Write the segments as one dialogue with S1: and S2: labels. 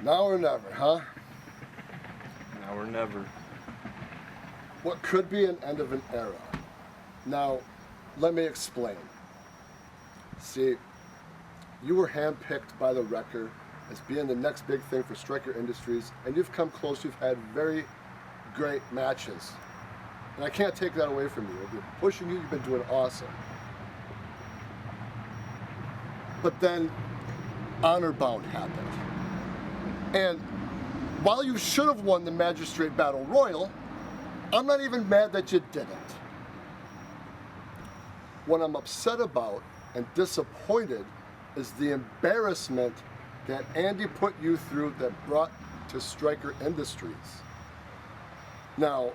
S1: Now or never, huh?
S2: Now or never.
S1: What could be an end of an era. Now, let me explain. See, you were handpicked by the Wrecker as being the next big thing for Striker Industries, and you've come close. You've had very great matches. And I can't take that away from you. I've been pushing you. You've been doing awesome. But then Honor Bound happened. And while you should have won the Magistrate Battle Royal, I'm not even mad that you didn't. What I'm upset about and disappointed is the embarrassment that Andy put you through that brought to Striker Industries. Now,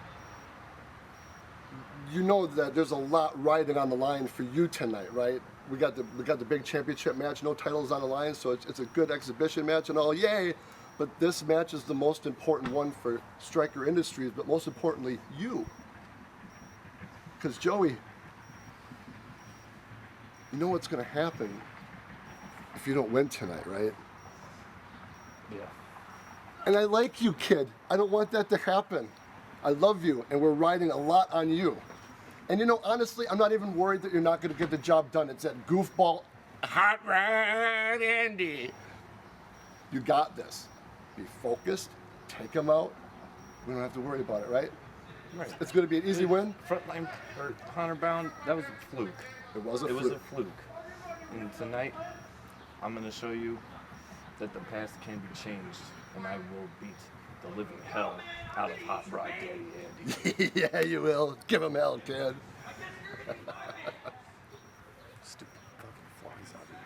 S1: you know that there's a lot riding on the line for you tonight, right? We got the big championship match, no titles on the line, so it's a good exhibition match and all, yay! But this match is the most important one for Striker Industries, but most importantly, you. Because Joey, you know what's going to happen if you don't win tonight, right?
S2: Yeah.
S1: And I like you, kid. I don't want that to happen. I love you, and we're riding a lot on you. And you know, honestly, I'm not even worried that you're not going to get the job done. It's that goofball, Hot Rod Andy. You got this. Be focused, take him out. We don't have to worry about it, right?
S2: Right.
S1: It's going to be an easy win.
S2: Frontline or Honor Bound, that was a fluke.
S1: It was a
S2: It
S1: fluke.
S2: was a fluke. And tonight, I'm going to show you that the past can be changed, and I will beat the living hell out of Hot Rod Daddy Andy.
S1: Yeah, you will. Give him hell, kid.
S2: Stupid fucking flies out of here.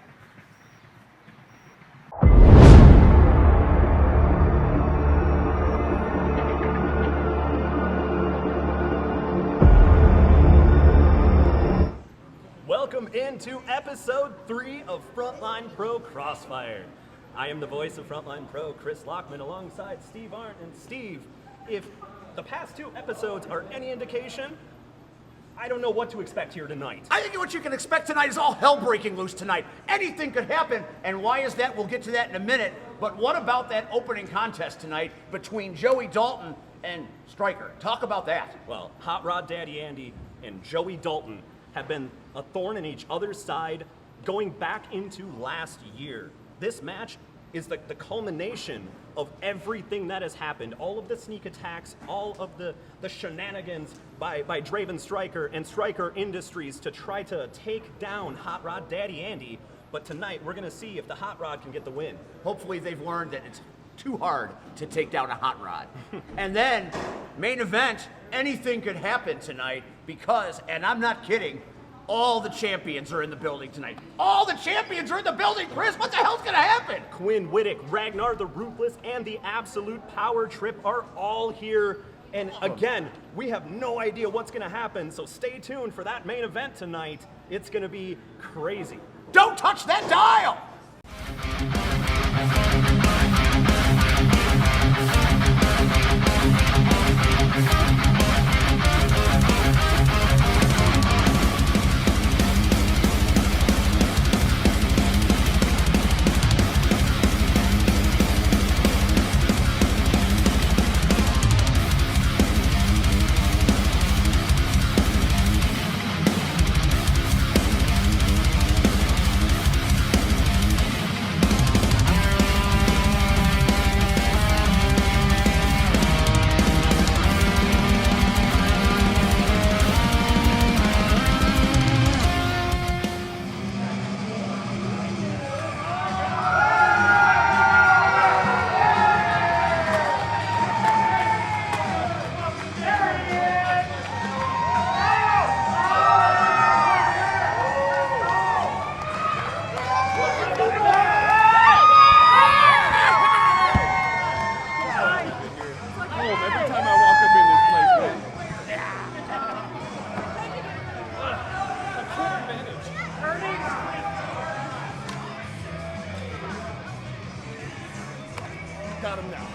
S3: Welcome into episode 3 of Frontline Pro Crossfire. I am the voice of Frontline Pro, Chris Lockman, alongside Steve Arndt. And Steve, if the past 2 episodes are any indication, I don't know what to expect here tonight.
S4: I think what you can expect tonight is all hell breaking loose tonight. Anything could happen, and why is that? We'll get to that in a minute. But what about that opening contest tonight between Joey Dalton and Striker? Talk about that.
S3: Well, Hot Rod Daddy Andy and Joey Dalton have been a thorn in each other's side going back into last year. This match is the culmination of everything that has happened. All of the sneak attacks, all of the shenanigans by Draven Striker and Striker Industries to try to take down Hot Rod Daddy Andy. But tonight, we're gonna see if the Hot Rod can get the win.
S4: Hopefully they've learned that it's too hard to take down a hot rod. And then, main event, anything could happen tonight because, and I'm not kidding, all the champions are in the building tonight. All the champions are in the building, Chris! What the hell's gonna happen?
S3: Quinn Whittick, Ragnar the Ruthless, and the Absolute Power Trip are all here. And again, we have no idea what's gonna happen, so stay tuned for that main event tonight. It's gonna be crazy.
S4: Don't touch that dial!
S3: Got him now.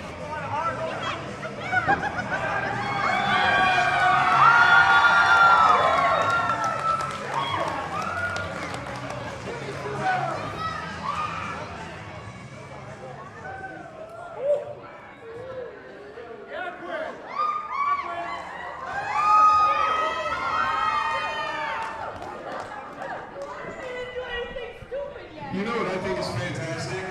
S5: You know what I think is fantastic?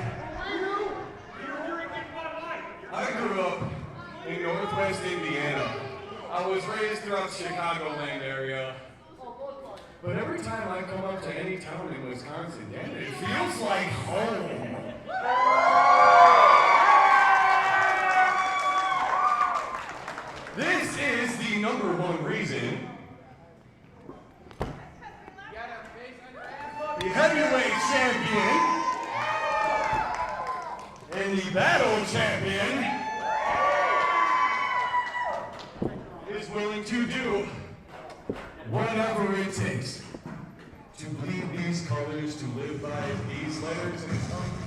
S5: I grew up in Northwest Indiana. I was raised throughout the Chicagoland area. But every time I come up to any town in Wisconsin, man, it feels like home. This is the #1 reason the heavyweight champion and the battle champion is willing to do whatever it takes to bleed these colors, to live by these letters and tongue.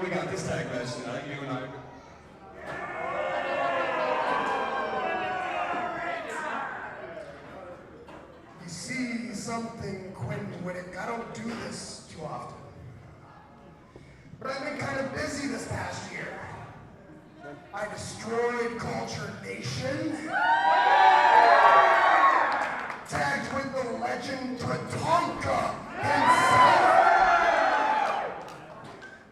S5: We got this tag match tonight, you and I.
S6: You see something, Quinn Whittick, I don't do this too often. But I've been kind of busy this past year. I destroyed Culture Nation. Tagged with the legend Tatanka himself.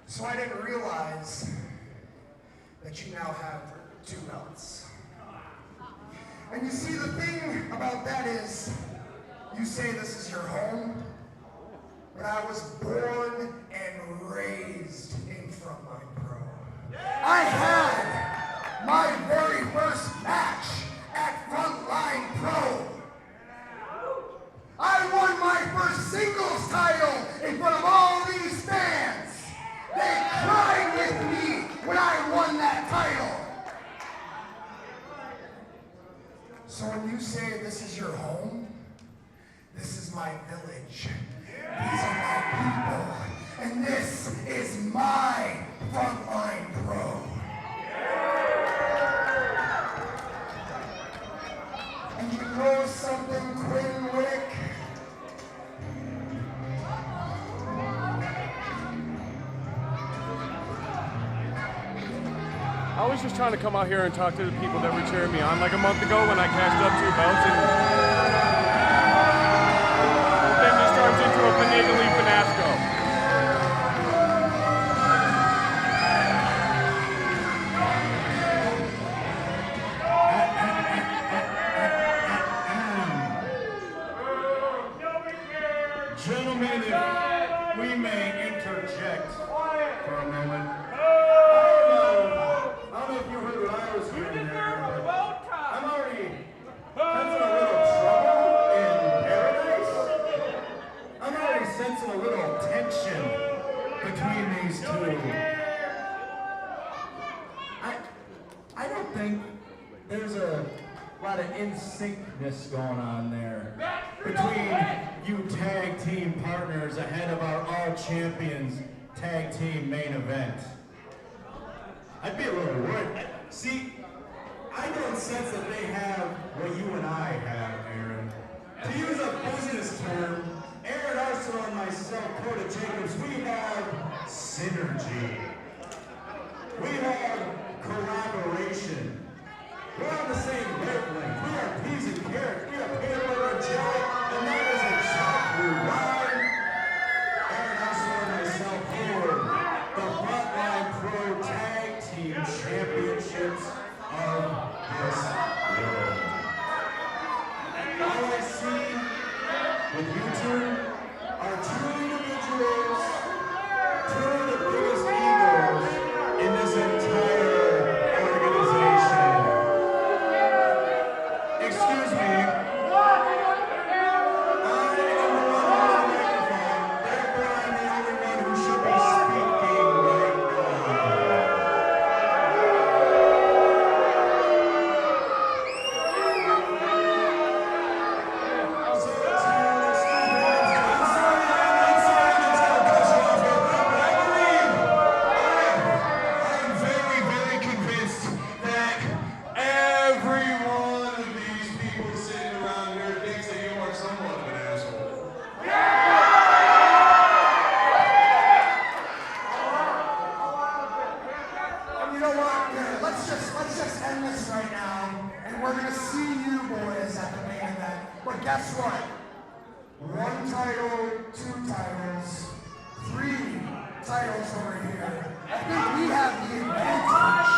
S6: So I didn't realize that you now have 2 belts. And you see, the thing about that is, you say this is your home, but I was born and raised in Frontline Pro. I had my very first match at Frontline Pro. I won my first singles title in front of all these fans. They cried with me when I won that title. So when you say this is your home, this is my village. These are my people. And this is my Frontline Pro. And you know something, Quinn Whittick?
S5: I was just trying to come out here and talk to the people that were cheering me on like a month ago when I cashed up 2 belts, and then just turns into a finagly finasco. Gentlemen, if we may interject for a moment. I don't know if you heard what I was hearing there, but I'm already sensing a little trouble in paradise. I'm already sensing a little tension between these two. I don't think there's a lot of in-syncness going on there between you tag team partners ahead of our all-champions tag team main event. I'd be a little worried. See, I don't sense that they have what you and I have, Aaron. To use a business term, Aaron Arsenal and myself, Coda Jacobs, we have synergy. We have collaboration. We're on the same wavelength. We are peas and carrots. We are peanut butter and jelly, and that is exactly why Aaron Arsenal and myself hold the Frontline Pro Tag Team Championships of this world.
S6: guess what? 1 title, 2 titles, 3 titles over here. I think we have the advantage.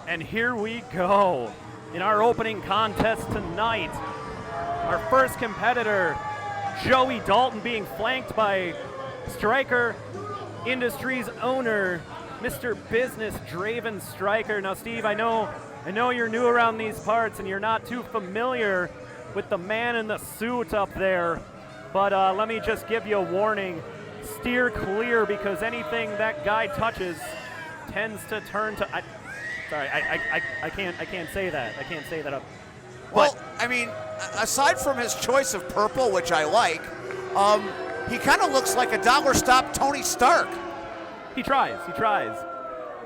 S7: And here we go in our opening contest tonight. Our first competitor, Joey Dalton, being flanked by Striker Industries owner, Mr. Business Draven Striker. Now, Steve, I know you're new around these parts and you're not too familiar with the man in the suit up there, but let me just give you a warning. Steer clear, because anything that guy touches tends to turn to... Sorry, I can't say that. I can't say that up.
S4: Well, I mean, aside from his choice of purple, which I like, he kind of looks like a dollar stop Tony Stark.
S7: He tries.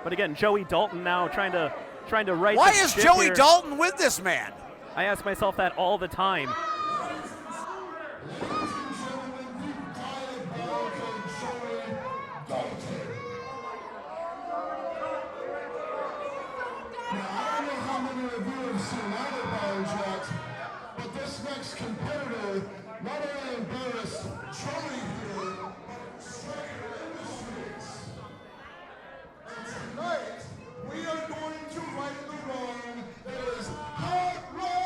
S7: But again, Joey Dalton now trying to right.
S4: Why
S7: the
S4: is
S7: ship
S4: Joey
S7: here.
S4: Dalton with this man?
S7: I ask myself that all the time.
S6: But this next competitor not only embarrassed Joey here, but Striker Industries. And tonight, we are going to right the wrong that is Hot Rod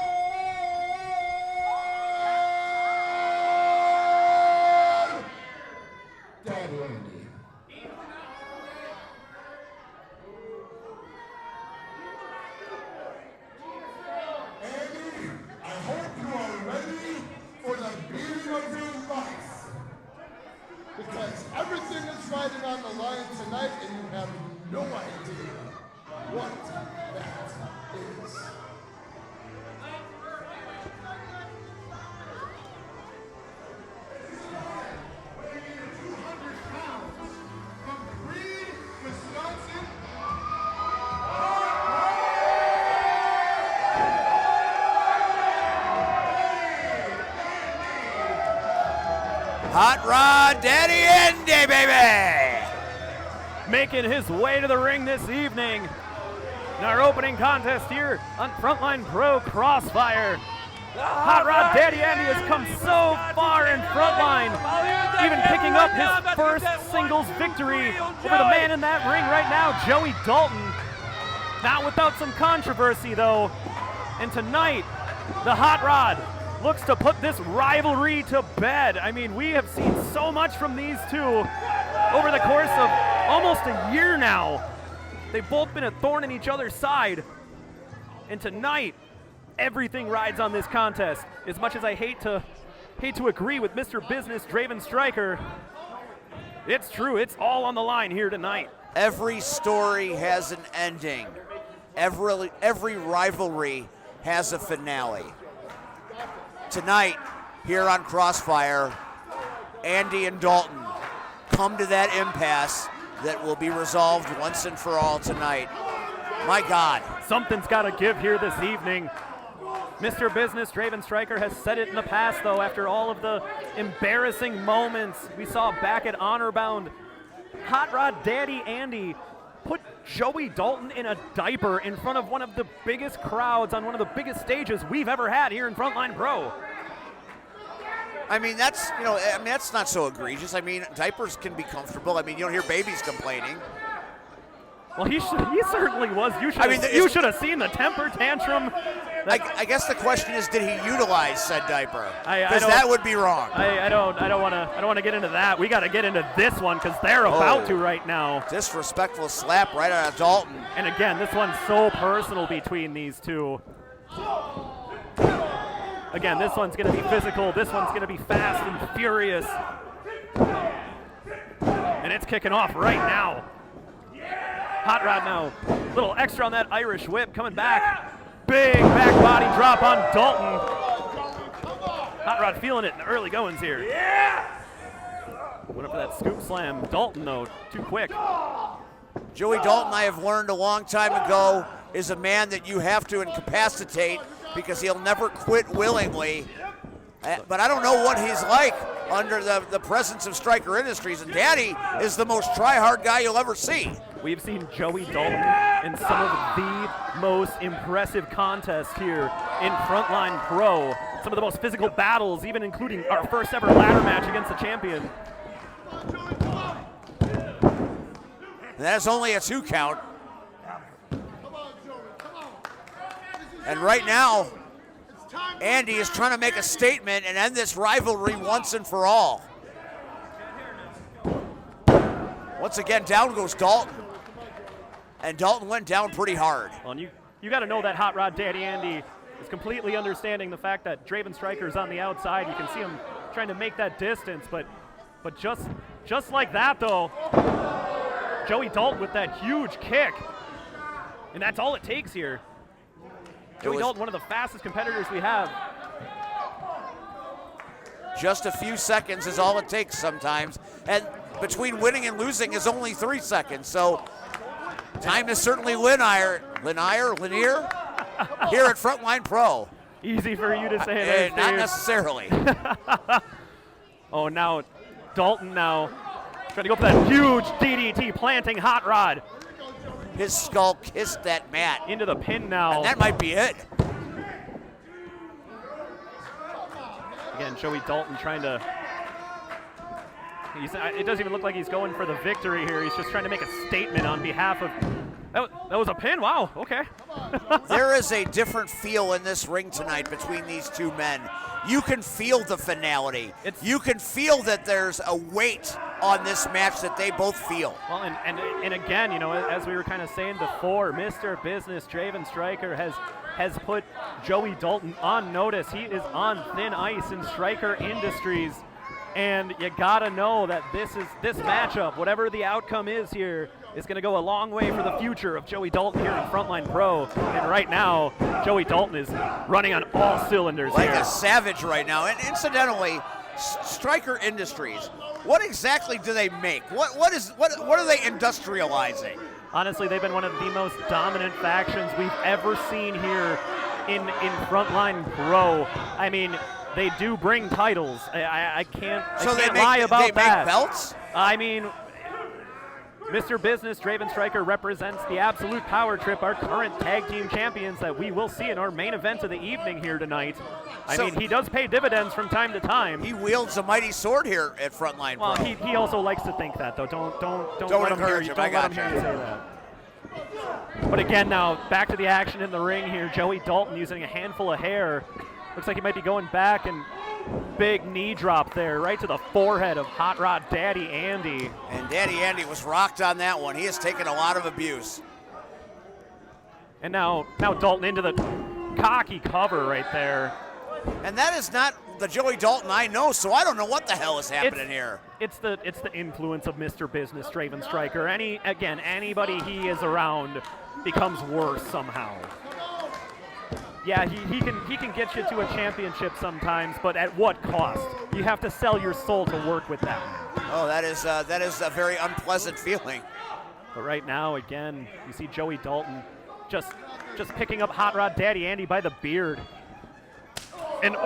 S6: Daddy Andy. Because everything is riding on the line tonight, and you have no idea what that is. Weighing 200 pounds from Green, Wisconsin.
S4: Hot Rod Daddy Andy, baby!
S7: Making his way to the ring this evening in our opening contest here on Frontline Pro CrossFire. Hot Rod Daddy Andy has come so far in Frontline, even picking up his first singles victory over the man in that ring right now, Joey Dalton. Not without some controversy though, and tonight the Hot Rod looks to put this rivalry to bed. I mean, we have seen so much from these two over the course of almost a year now. They've both been a thorn in each other's side. And tonight, everything rides on this contest. As much as I hate to agree with Mr. Business Draven Striker, it's true, it's all on the line here tonight.
S4: Every story has an ending. Every rivalry has a finale. Tonight, here on CrossFire, Andy and Dalton come to that impasse that will be resolved once and for all tonight. My God.
S7: Something's got to give here this evening. Mr. Business Draven Striker has said it in the past, though, after all of the embarrassing moments we saw back at Honor Bound. Hot Rod Daddy Andy put Joey Dalton in a diaper in front of one of the biggest crowds on one of the biggest stages we've ever had here in Frontline Pro.
S4: I mean, that's not so egregious. I mean, diapers can be comfortable. I mean, you don't hear babies complaining.
S7: Well, he certainly was. You should have seen the temper tantrum.
S4: I guess the question is, did he utilize said diaper? Because
S7: don't-
S4: that would be wrong.
S7: I don't want to get into that. We got to get into this one because they're about to right now.
S4: Disrespectful slap right out of Dalton.
S7: And again, this one's so personal between these two. Again, this one's going to be physical. This one's going to be fast and furious. And it's kicking off right now. Hot Rod now. Little extra on that Irish whip coming back. Big back body drop on Dalton. Hot Rod feeling it in the early goings here. Went up for that scoop slam. Dalton, though, too quick.
S4: Joey Dalton, I have learned a long time ago, is a man that you have to incapacitate because he'll never quit willingly. But I don't know what he's like under the presence of Stryker Industries, and Daddy is the most try-hard guy you'll ever see.
S7: We've seen Joey Dalton in some of the most impressive contests here in Frontline Pro. Some of the most physical battles, even including our first ever ladder match against the champion.
S4: That is only a 2 count. And right now, Andy is trying to make a statement and end this rivalry once and for all. Once again, down goes Dalton. And Dalton went down pretty hard.
S7: Well, and you got to know that Hot Rod Daddy Andy is completely understanding the fact that Draven Stryker's on the outside. You can see him trying to make that distance, but just like that though, Joey Dalton with that huge kick, and that's all it takes here. Joey Dalton, one of the fastest competitors we have.
S4: Just a few seconds is all it takes sometimes, and between winning and losing is only 3 seconds. So time is certainly linear here at Frontline Pro.
S7: Easy for you to say that.
S4: Not necessarily.
S7: Oh, now Dalton now trying to go for that huge DDT, planting Hot Rod.
S4: His skull kissed that mat.
S7: Into the pin now.
S4: And that might be it.
S7: Again, Joey Dalton trying to... It doesn't even look like he's going for the victory here. He's just trying to make a statement on behalf of... That was a pin? Wow, okay.
S4: There is a different feel in this ring tonight between these two men. You can feel the finality. You can feel that there's a weight on this match that they both feel.
S7: Well, and again, you know, as we were kind of saying before, Mr. Business Draven Stryker has put Joey Dalton on notice. He is on thin ice in Stryker Industries. And you gotta know that this matchup, whatever the outcome is here, is gonna go a long way for the future of Joey Dalton here in Frontline Pro. And right now, Joey Dalton is running on all cylinders
S4: like
S7: here.
S4: a savage right now. And incidentally, Stryker Industries, what exactly do they make? What are they industrializing?
S7: Honestly, they've been one of the most dominant factions we've ever seen here in Frontline Pro. I mean, they do bring titles. I can't lie about that.
S4: They make belts?
S7: I mean, Mr. Business, Draven Stryker represents the Absolute Power Trip, our current tag team champions that we will see in our main event of the evening here tonight. I mean, he does pay dividends from time to time.
S4: He wields a mighty sword here at Frontline Pro.
S7: Well, he also likes to think that, though. Don't let him hear you. Don't let him hear you say that. But again, now back to the action in the ring here. Joey Dalton using a handful of hair. Looks like he might be going back, and big knee drop there right to the forehead of Hot Rod Daddy Andy.
S4: And Daddy Andy was rocked on that one. He has taken a lot of abuse.
S7: And now Dalton into the cocky cover right there.
S4: And that is not the Joey Dalton I know, so I don't know what the hell is happening here.
S7: It's the influence of Mr. Business Draven Stryker. Anybody he is around becomes worse somehow. Yeah, he can get you to a championship sometimes, but at what cost? You have to sell your soul to work with that.
S4: Oh, that is a very unpleasant feeling.
S7: But right now, again, you see Joey Dalton just picking up Hot Rod Daddy Andy by the beard. And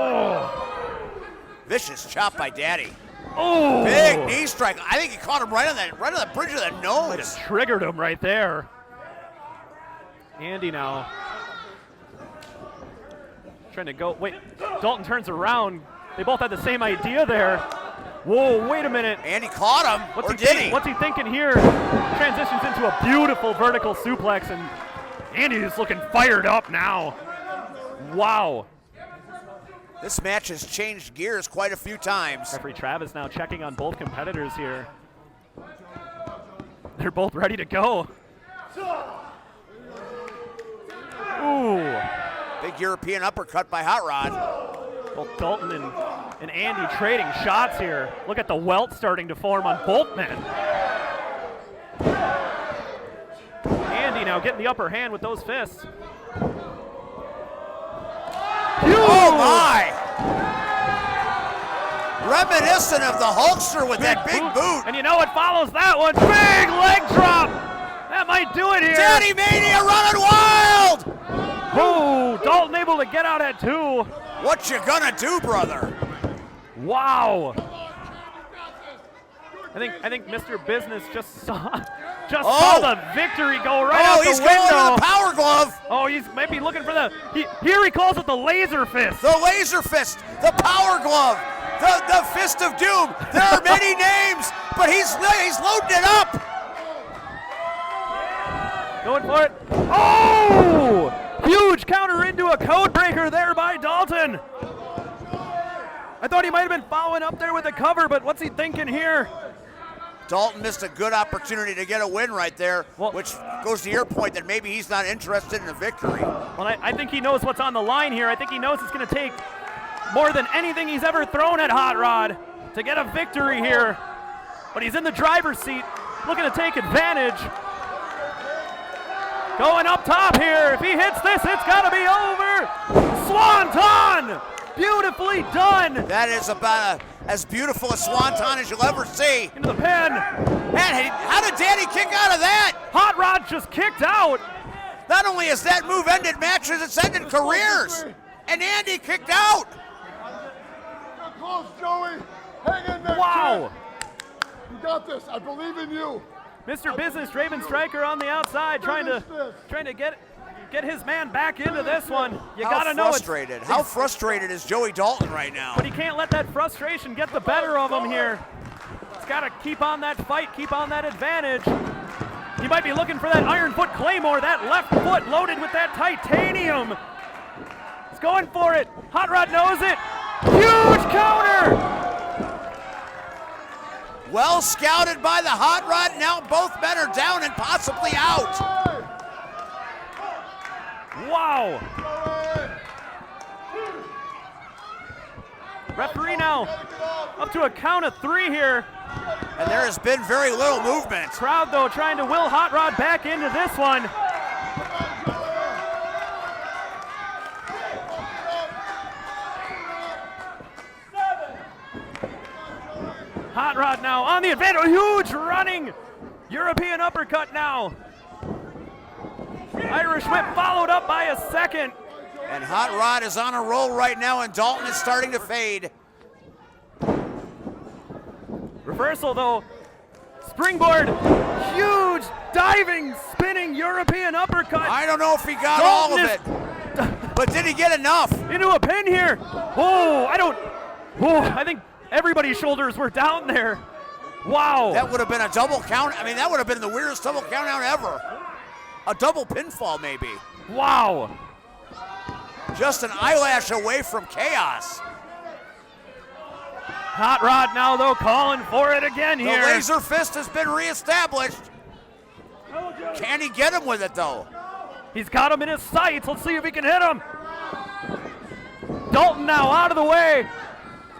S4: vicious chop by Daddy.
S7: Oh,
S4: big knee strike. I think he caught him right on the bridge of the nose.
S7: Might have triggered him right there. Andy now trying to go. Wait, Dalton turns around. They both had the same idea there. Whoa, wait a minute.
S4: Andy caught him, or did he?
S7: What's he thinking here? Transitions into a beautiful vertical suplex, and Andy is looking fired up now. Wow.
S4: This match has changed gears quite a few times.
S7: Referee Travis now checking on both competitors here. They're both ready to go. Ooh.
S4: Big European uppercut by Hot Rod.
S7: Both Dalton and Andy trading shots here. Look at the welt starting to form on both men. Andy now getting the upper hand with those fists.
S4: Oh my! Reminiscent of the Hulkster with that big boot.
S7: And you know what follows that one? Big leg drop! That might do it here.
S4: Daddy Mania running wild!
S7: Oh, Dalton able to get out at 2.
S4: What you gonna do, brother?
S7: Wow. I think Mr. Business just saw the victory go right out the window.
S4: Oh, he's going to the power glove.
S7: Oh, he's maybe looking for here he calls it the laser fist.
S4: The laser fist, the power glove, the fist of doom. There are many names, but he's loading it up.
S7: Going for it. Oh! Huge counter into a code breaker there by Dalton. I thought he might have been following up there with a cover, but what's he thinking here?
S4: Dalton missed a good opportunity to get a win right there, which goes to your point that maybe he's not interested in a victory.
S7: Well, I think he knows what's on the line here. I think he knows it's going to take more than anything he's ever thrown at Hot Rod to get a victory here. But he's in the driver's seat, looking to take advantage. Going up top here. If he hits this, it's got to be over. Swanton! Beautifully done.
S4: That is about as beautiful a swanton as you'll ever see.
S7: Into the pin.
S4: Man, how did Danny kick out of that?
S7: Hot Rod just kicked out.
S4: Not only has that move ended matches, it's ended careers. And Andy kicked out.
S1: Get close, Joey. Hang in there.
S7: Wow.
S1: Kid. You got this. I believe in you.
S7: Mr. Business, Draven Stryker on the outside, trying to get his man back into this one. You gotta know it's
S4: frustrated. How frustrated is Joey Dalton right now?
S7: But he can't let that frustration get the better of him here. He's got to keep on that fight, keep on that advantage. He might be looking for that Iron Foot Claymore, that left foot loaded with that titanium. He's going for it. Hot Rod knows it. Huge counter.
S4: Well scouted by the Hot Rod. Now both men are down and possibly out.
S7: Wow. Referee now up to a count of 3 here.
S4: And there has been very little movement.
S7: Crowd, though, trying to will Hot Rod back into this one. Hot Rod now on the advantage. Huge running European uppercut now. Irish whip followed up by a second.
S4: And Hot Rod is on a roll right now, and Dalton is starting to fade.
S7: Reversal, though. Springboard. Huge diving, spinning European uppercut.
S4: I don't know if he got all of it, but did he get enough?
S7: Into a pin here. I think everybody's shoulders were down there. Wow.
S4: That would have been a double count. I mean, that would have been the weirdest double count out ever. A double pinfall, maybe.
S7: Wow.
S4: Just an eyelash away from chaos.
S7: Hot Rod now, though, calling for it again here.
S4: The laser fist has been reestablished. Can he get him with it, though?
S7: He's got him in his sights. Let's see if he can hit him. Dalton now out of the way.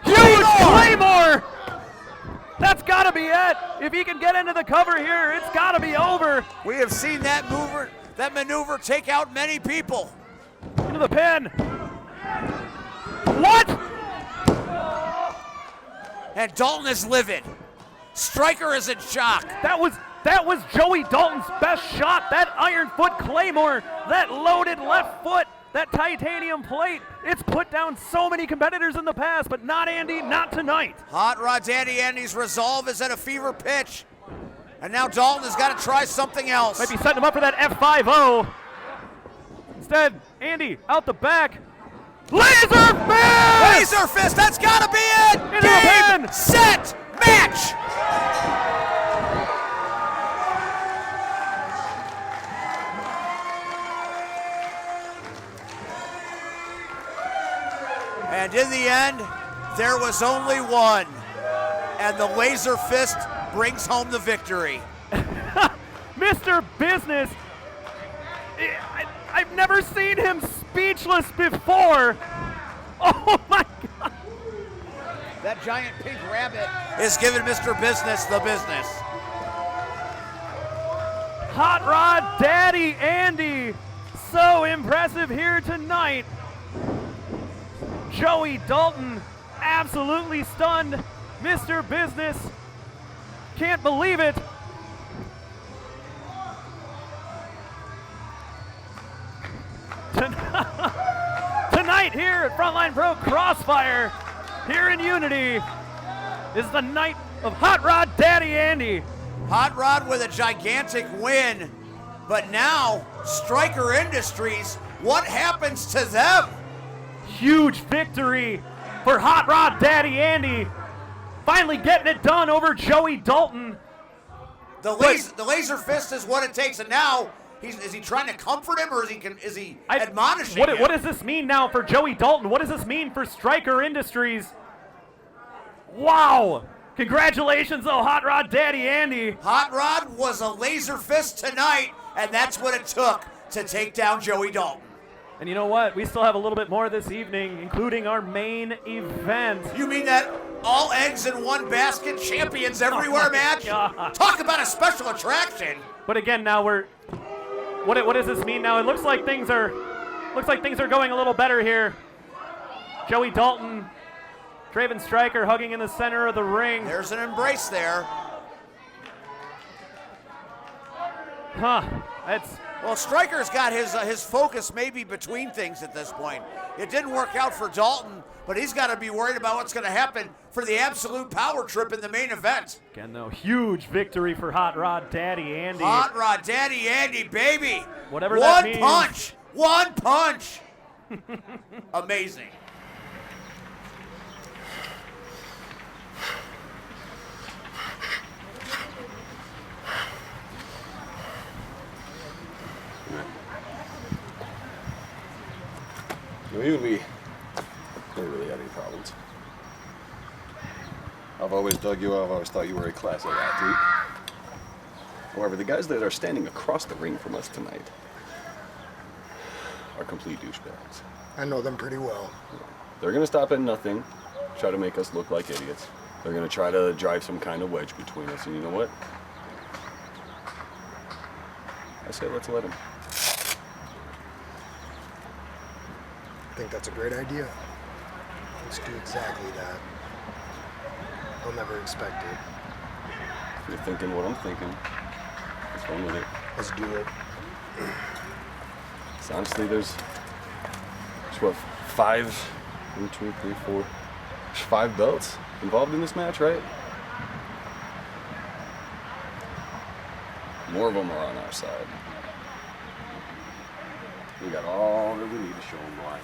S7: Huge Claymore! That's got to be it. If he can get into the cover here, it's got to be over.
S4: We have seen that maneuver take out many people.
S7: Into the pin. What?
S4: And Dalton is livid. Stryker is in shock.
S7: That was Joey Dalton's best shot. That Iron Foot Claymore, that loaded left foot, that titanium plate. It's put down so many competitors in the past, but not Andy, not tonight.
S4: Hot Rod Andy's resolve is at a fever pitch. And now Dalton has got to try something else.
S7: Might be setting him up for that F5-0. Instead, Andy out the back. Laser fist!
S4: Laser fist, that's gotta be it!
S7: Into the pin!
S4: Game, set, match! And in the end, there was only one. And the laser fist brings home the victory.
S7: Mr. Business, I've never seen him speechless before. Oh my God.
S4: That giant pink rabbit is giving Mr. Business the business.
S7: Hot Rod Daddy Andy, so impressive here tonight. Joey Dalton, absolutely stunned. Mr. Business, can't believe it. Tonight here at Frontline Pro Crossfire, here in Unity, is the night of Hot Rod Daddy Andy.
S4: Hot Rod with a gigantic win, but now Stryker Industries, what happens to them?
S7: Huge victory for Hot Rod Daddy Andy. Finally getting it done over Joey Dalton.
S4: The laser fist is what it takes, and now is he trying to comfort him, or is he admonishing him?
S7: What does this mean now for Joey Dalton? What does this mean for Stryker Industries? Wow! Congratulations, though, Hot Rod Daddy Andy.
S4: Hot Rod was a laser fist tonight, and that's what it took to take down Joey Dalton.
S7: And you know what? We still have a little bit more this evening, including our main event.
S4: You mean that all eggs in one basket, champions everywhere match?
S7: God.
S4: Talk about a special attraction.
S7: But again, now what does this mean now? It looks like things are going a little better here. Joey Dalton, Draven Stryker hugging in the center of the ring.
S4: There's an embrace there. Well, Stryker's got his focus maybe between things at this point. It didn't work out for Dalton, but he's got to be worried about what's going to happen for the absolute power trip in the main event.
S7: Again, though, huge victory for Hot Rod Daddy Andy.
S4: Hot Rod Daddy Andy, baby.
S7: Whatever that means.
S4: One punch. Amazing.
S8: You and me never really had any problems. I've always dug you. I've always thought you were a class A athlete. However, the guys that are standing across the ring from us tonight are complete douchebags.
S6: I know them pretty well.
S8: They're going to stop at nothing, try to make us look like idiots. They're going to try to drive some kind of wedge between us, and you know what? I say let's let them.
S6: I think that's a great idea. Let's do exactly that. I'll never expect it.
S8: If you're thinking what I'm thinking, let's run with it.
S6: Let's do it.
S8: So honestly, there's what, 5, 1, 2, 3, 4, there's 5 belts involved in this match, right? More of them are on our side. We got all that we need to show them why.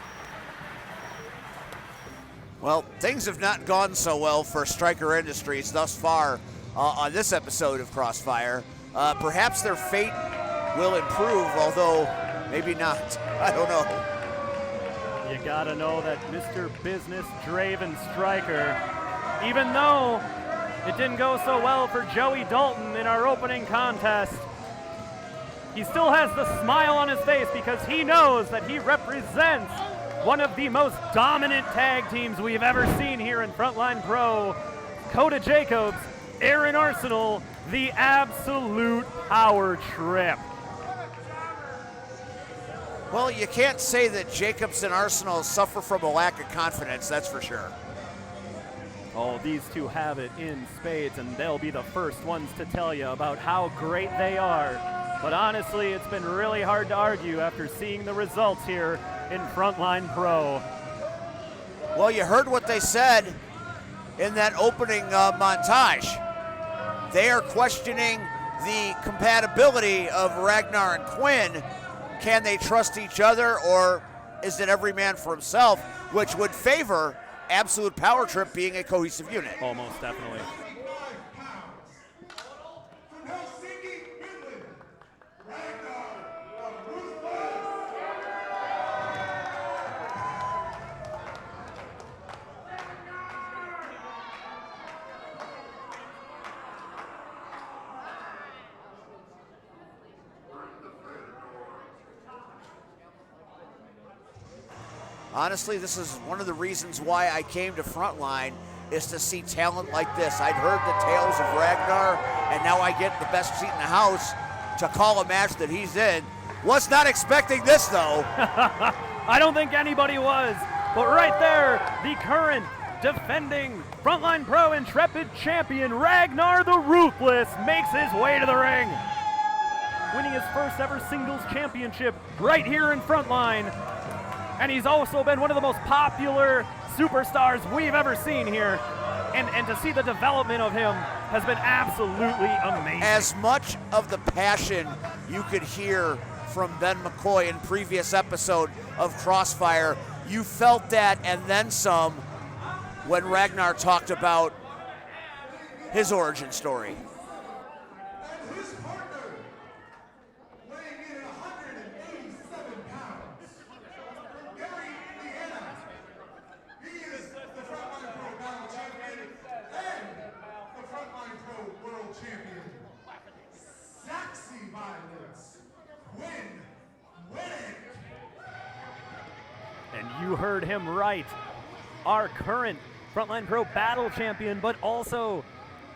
S4: Well, things have not gone so well for Stryker Industries thus far on this episode of Crossfire. Perhaps their fate will improve, although maybe not. I don't know.
S7: You gotta know that Mr. Business Draven Stryker, even though it didn't go so well for Joey Dalton in our opening contest, he still has the smile on his face because he knows that he represents one of the most dominant tag teams we've ever seen here in Frontline Pro. Coda Jacobs, Aaron Arsenal, the absolute power trip.
S4: Well, you can't say that Jacobs and Arsenal suffer from a lack of confidence, that's for sure.
S7: Oh, these two have it in spades, and they'll be the first ones to tell you about how great they are. But honestly, it's been really hard to argue after seeing the results here in Frontline Pro.
S4: Well, you heard what they said in that opening montage. They are questioning the compatibility of Ragnar and Quinn. Can they trust each other, or is it every man for himself, which would favor Absolute Power Trip being a cohesive unit.
S7: Almost definitely.
S4: Honestly, this is one of the reasons why I came to Frontline, is to see talent like this. I'd heard the tales of Ragnar, and now I get the best seat in the house to call a match that he's in. Was not expecting this, though.
S7: I don't think anybody was. But right there, the current defending Frontline Pro Intrepid champion, Ragnar the Ruthless, makes his way to the ring. Winning his first ever singles championship right here in Frontline. And he's also been one of the most popular superstars we've ever seen here. And to see the development of him has been absolutely amazing.
S4: As much of the passion you could hear from Ben McCoy in previous episode of Crossfire, you felt that and then some when Ragnar talked about his origin story.
S7: And you heard him right. Our current Frontline Pro Battle Champion, but also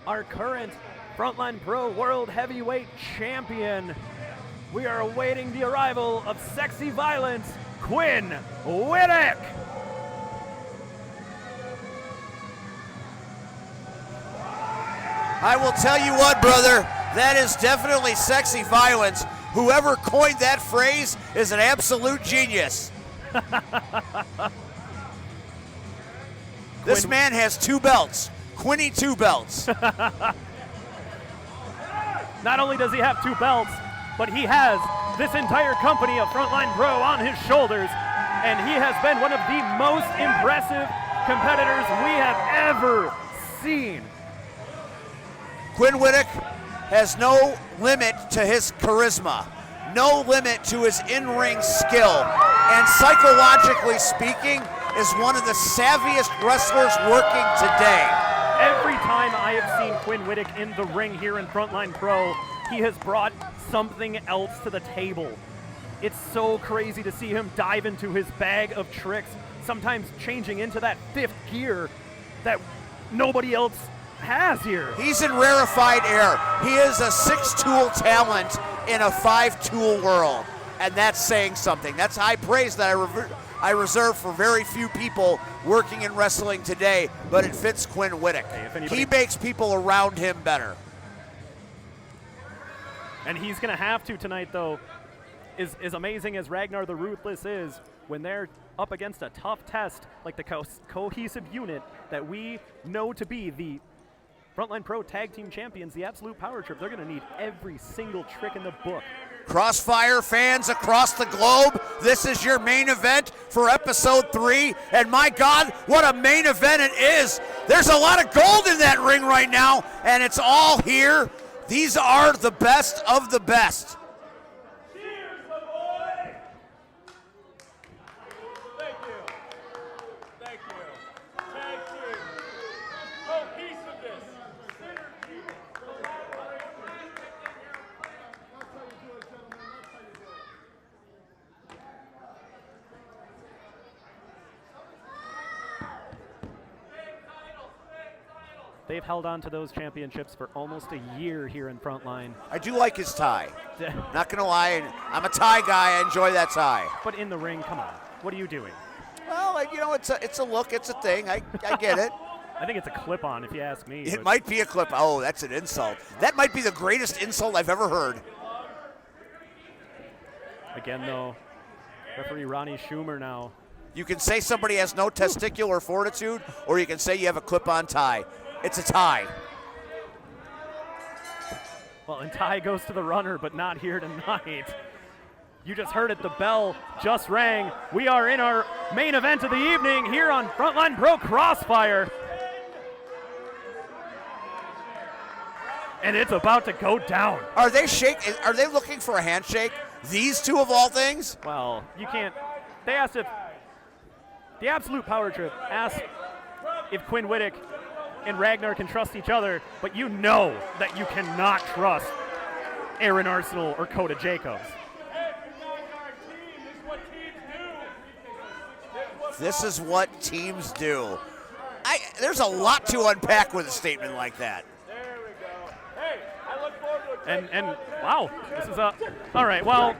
S7: our current Frontline Pro World Heavyweight Champion. We are awaiting the arrival of Sexy Violence, Quinn Whittick.
S4: I will tell you what, brother, that is definitely Sexy Violence. Whoever coined that phrase is an absolute genius. This man has 2 belts. Quinny 2 belts.
S7: Not only does he have 2 belts, but he has this entire company of Frontline Pro on his shoulders, and he has been one of the most impressive competitors we have ever seen.
S4: Quinn Whittick has no limit to his charisma, no limit to his in-ring skill, and psychologically speaking, is one of the savviest wrestlers working today.
S7: Every time I have seen Quinn Whittick in the ring here in Frontline Pro, he has brought something else to the table. It's so crazy to see him dive into his bag of tricks, sometimes changing into that 5th gear that nobody else has here.
S4: He's in rarefied air. He is a 6-tool talent in a 5-tool world, and that's saying something. That's high praise that I reserve for very few people working in wrestling today, but it fits Quinn Whittick.
S7: Hey,
S4: he makes people around him better.
S7: And he's going to have to tonight, though. As amazing as Ragnar the Ruthless is, when they're up against a tough test like the cohesive unit that we know to be the Frontline Pro Tag Team Champions, the Absolute Power Trip, they're going to need every single trick in the book.
S4: Crossfire fans across the globe, this is your main event for episode 3, and my God, what a main event it is. There's a lot of gold in that ring right now, and it's all here. These are the best of the best.
S7: They've held on to those championships for almost a year here in Frontline.
S4: I do like his tie. Not gonna lie, I'm a tie guy. I enjoy that tie.
S7: But in the ring, come on, what are you doing?
S4: Well, you know, it's a look, it's a thing. I get it.
S7: I think it's a clip-on, if you ask me.
S4: It might be a clip. Oh, that's an insult. That might be the greatest insult I've ever heard.
S7: Again, though, referee Ronnie Schumer now.
S4: You can say somebody has no testicular fortitude, or you can say you have a clip-on tie. It's a tie.
S7: Well, and tie goes to the runner, but not here tonight. You just heard it, the bell just rang. We are in our main event of the evening here on Frontline Pro CrossFire. And it's about to go down.
S4: Are they looking for a handshake? These two of all things?
S7: Well, you can't. They asked if the Absolute Power Trip asked if Quinn Whittick and Ragnar can trust each other, but you know that you cannot trust Aaron Arsenal or Coda Jacobs.
S4: This is what teams do. There's a lot to unpack with a statement like that.
S7: And wow, this is all right. Well,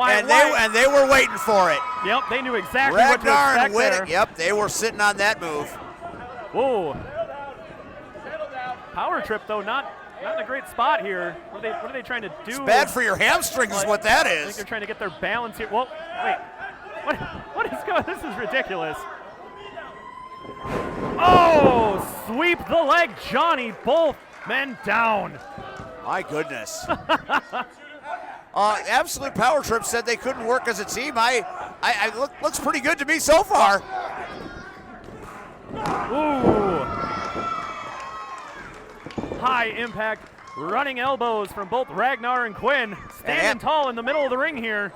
S4: and they were waiting for it.
S7: Yep, they knew exactly
S4: Ragnar
S7: what to expect
S4: and Whittick,
S7: there.
S4: yep, they were sitting on that move.
S7: Whoa. Power trip though, not in a great spot here. What are they trying to do?
S4: It's bad for your hamstrings is what that
S7: I
S4: is.
S7: think they're trying to get their balance here. Whoa, wait. What is going? This is ridiculous. Oh, sweep the leg, Johnny. Both men down.
S4: My goodness. Absolute Power Trip said they couldn't work as a team. Looks pretty good to me so far.
S7: Ooh. High impact running elbows from both Ragnar and Quinn. Standing tall in the middle of the ring here.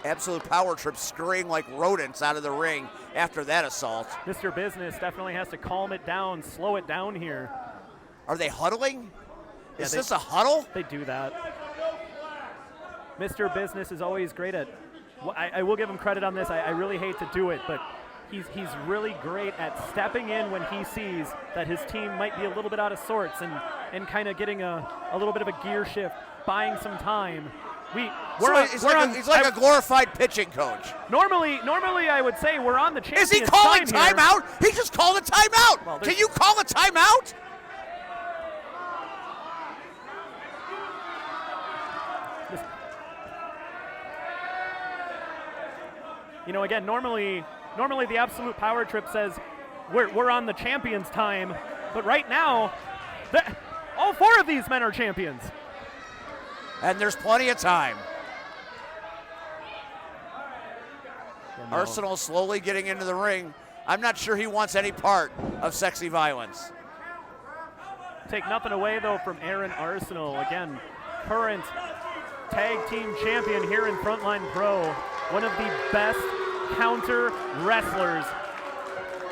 S4: Absolute Power Trip scurrying like rodents out of the ring after that assault.
S7: Mr. Business definitely has to calm it down, slow it down here.
S4: Are they huddling?
S7: Yeah,
S4: Is this a huddle?
S7: They do that. Mr. Business is always great at, I will give him credit on this. I really hate to do it, but he's really great at stepping in when he sees that his team might be a little bit out of sorts and kind of getting a little bit of a gear shift, buying some time.
S4: He's like a glorified pitching coach.
S7: Normally I would say we're on the champion's
S4: Is he calling
S7: time here.
S4: timeout? He just called a timeout.
S7: Well,
S4: can you call a timeout?
S7: You know, again, normally the Absolute Power Trip says we're on the champion's time, but right now, all four of these men are champions.
S4: And there's plenty of time.
S7: No.
S4: Arsenal slowly getting into the ring. I'm not sure he wants any part of sexy violence.
S7: Take nothing away, though, from Aaron Arsenal. Again, current tag team champion here in Frontline Pro. One of the best counter wrestlers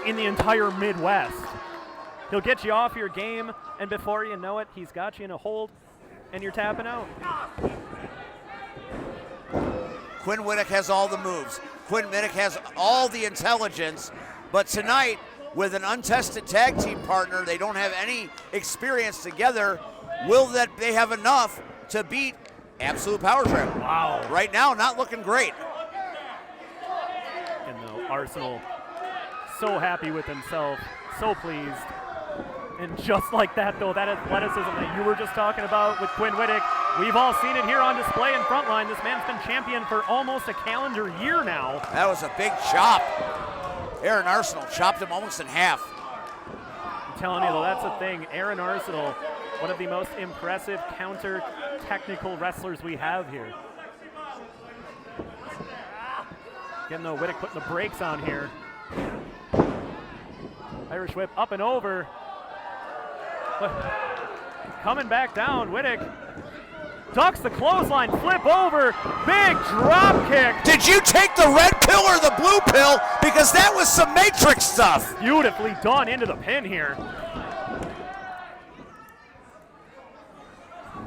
S7: in the entire Midwest. He'll get you off your game, and before you know it, he's got you in a hold, and you're tapping out.
S4: Quinn Whittick has all the moves. Quinn Whittick has all the intelligence, but tonight, with an untested tag team partner, they don't have any experience together. Will that they have enough to beat Absolute Power Trip?
S7: Wow.
S4: Right now, not looking great.
S7: And though Arsenal, so happy with himself, so pleased. And just like that, though, that athleticism that you were just talking about with Quinn Whittick, we've all seen it here on display in Frontline. This man's been champion for almost a calendar year now.
S4: That was a big chop. Aaron Arsenal chopped him almost in half.
S7: I'm telling you, though, that's the thing. Aaron Arsenal, one of the most impressive counter technical wrestlers we have here. Again, though, Whittick putting the brakes on here. Irish whip up and over. Coming back down, Whittick ducks the clothesline, flip over, big drop kick.
S4: Did you take the red pill or the blue pill? Because that was some Matrix stuff.
S7: Beautifully done into the pin here.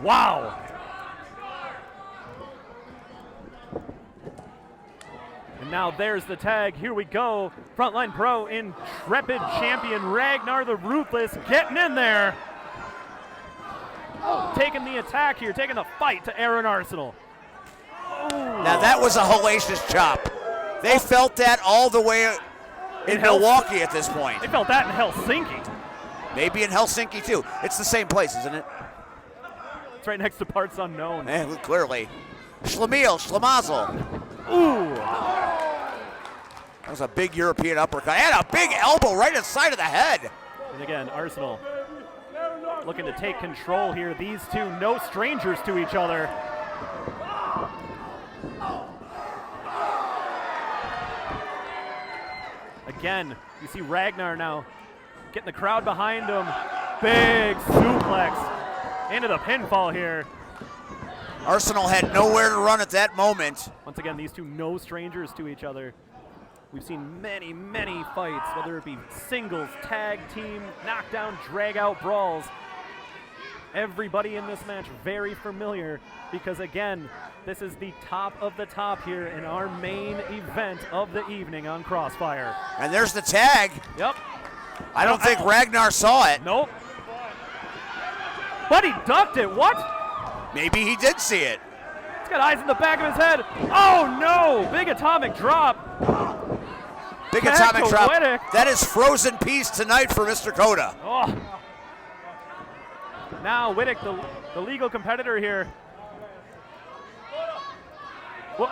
S7: Wow. And now there's the tag. Here we go. Frontline Pro intrepid champion Ragnar the Ruthless getting in there. Taking the attack here, taking the fight to Aaron Arsenal. Ooh.
S4: Now that was a hellacious chop. They felt that all the way in Milwaukee at this point.
S7: They felt that in Helsinki.
S4: Maybe in Helsinki too. It's the same place, isn't it?
S7: It's right next to Parts Unknown.
S4: Clearly. Schlemazel.
S7: Ooh.
S4: That was a big European uppercut. And a big elbow right inside of the head.
S7: And again, Arsenal looking to take control here. These two, no strangers to each other. Again, you see Ragnar now getting the crowd behind him. Big suplex into the pinfall here.
S4: Arsenal had nowhere to run at that moment.
S7: Once again, these two no strangers to each other. We've seen many, many fights, whether it be singles, tag team, knockdown, drag-out brawls. Everybody in this match very familiar because, again, this is the top of the top here in our main event of the evening on CrossFire.
S4: And there's the tag.
S7: Yep.
S4: I don't think Ragnar saw it.
S7: Nope. But he ducked it. What?
S4: Maybe he did see it.
S7: He's got eyes in the back of his head. Oh, no. Big atomic drop.
S4: Big
S7: Back
S4: atomic
S7: to
S4: drop.
S7: Wittek.
S4: That is frozen peace tonight for Mr. Coda.
S7: Oh. Now Wittek, the legal competitor here. Wha-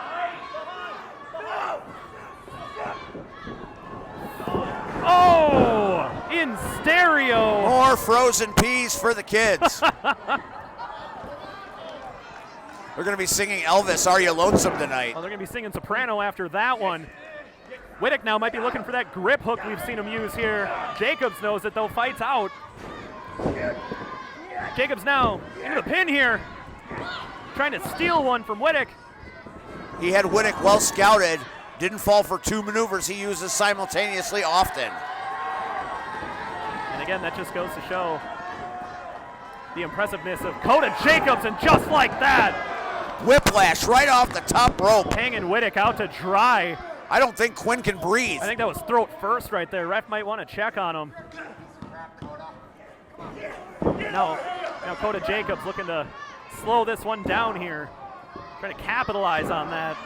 S7: Oh, in stereo.
S4: More frozen peas for the kids. We're going to be singing Elvis, Are You Lonesome tonight?
S7: Oh, they're going to be singing soprano after that one. Wittek now might be looking for that grip hook we've seen him use here. Jacobs knows it though, fights out. Jacobs now into the pin here. Trying to steal one from Wittek.
S4: He had Wittek well scouted. Didn't fall for two maneuvers he uses simultaneously often.
S7: And again, that just goes to show the impressiveness of Coda Jacobs, and just like that,
S4: Whiplash right off the top rope.
S7: hanging Wittek out to dry.
S4: I don't think Quinn can breathe.
S7: I think that was throat first right there. Ref might want to check on him. Now Coda Jacobs looking to slow this one down here. Trying to capitalize on that.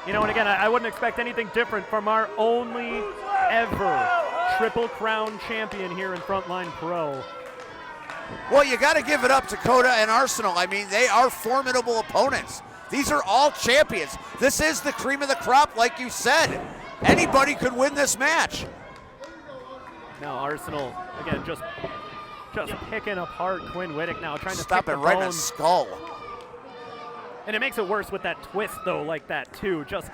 S7: You know, and again, I wouldn't expect anything different from our only ever Triple Crown champion here in Frontline Pro.
S4: Well, you got to give it up to Coda and Arsenal. I mean, they are formidable opponents. These are all champions. This is the cream of the crop, like you said. Anybody could win this match.
S7: Now Arsenal, again, just picking apart Quinn Wittek now, trying to
S4: Stop
S7: pick
S4: it
S7: the
S4: right in the
S7: bone.
S4: skull.
S7: And it makes it worse with that twist, though, like that, too. Just,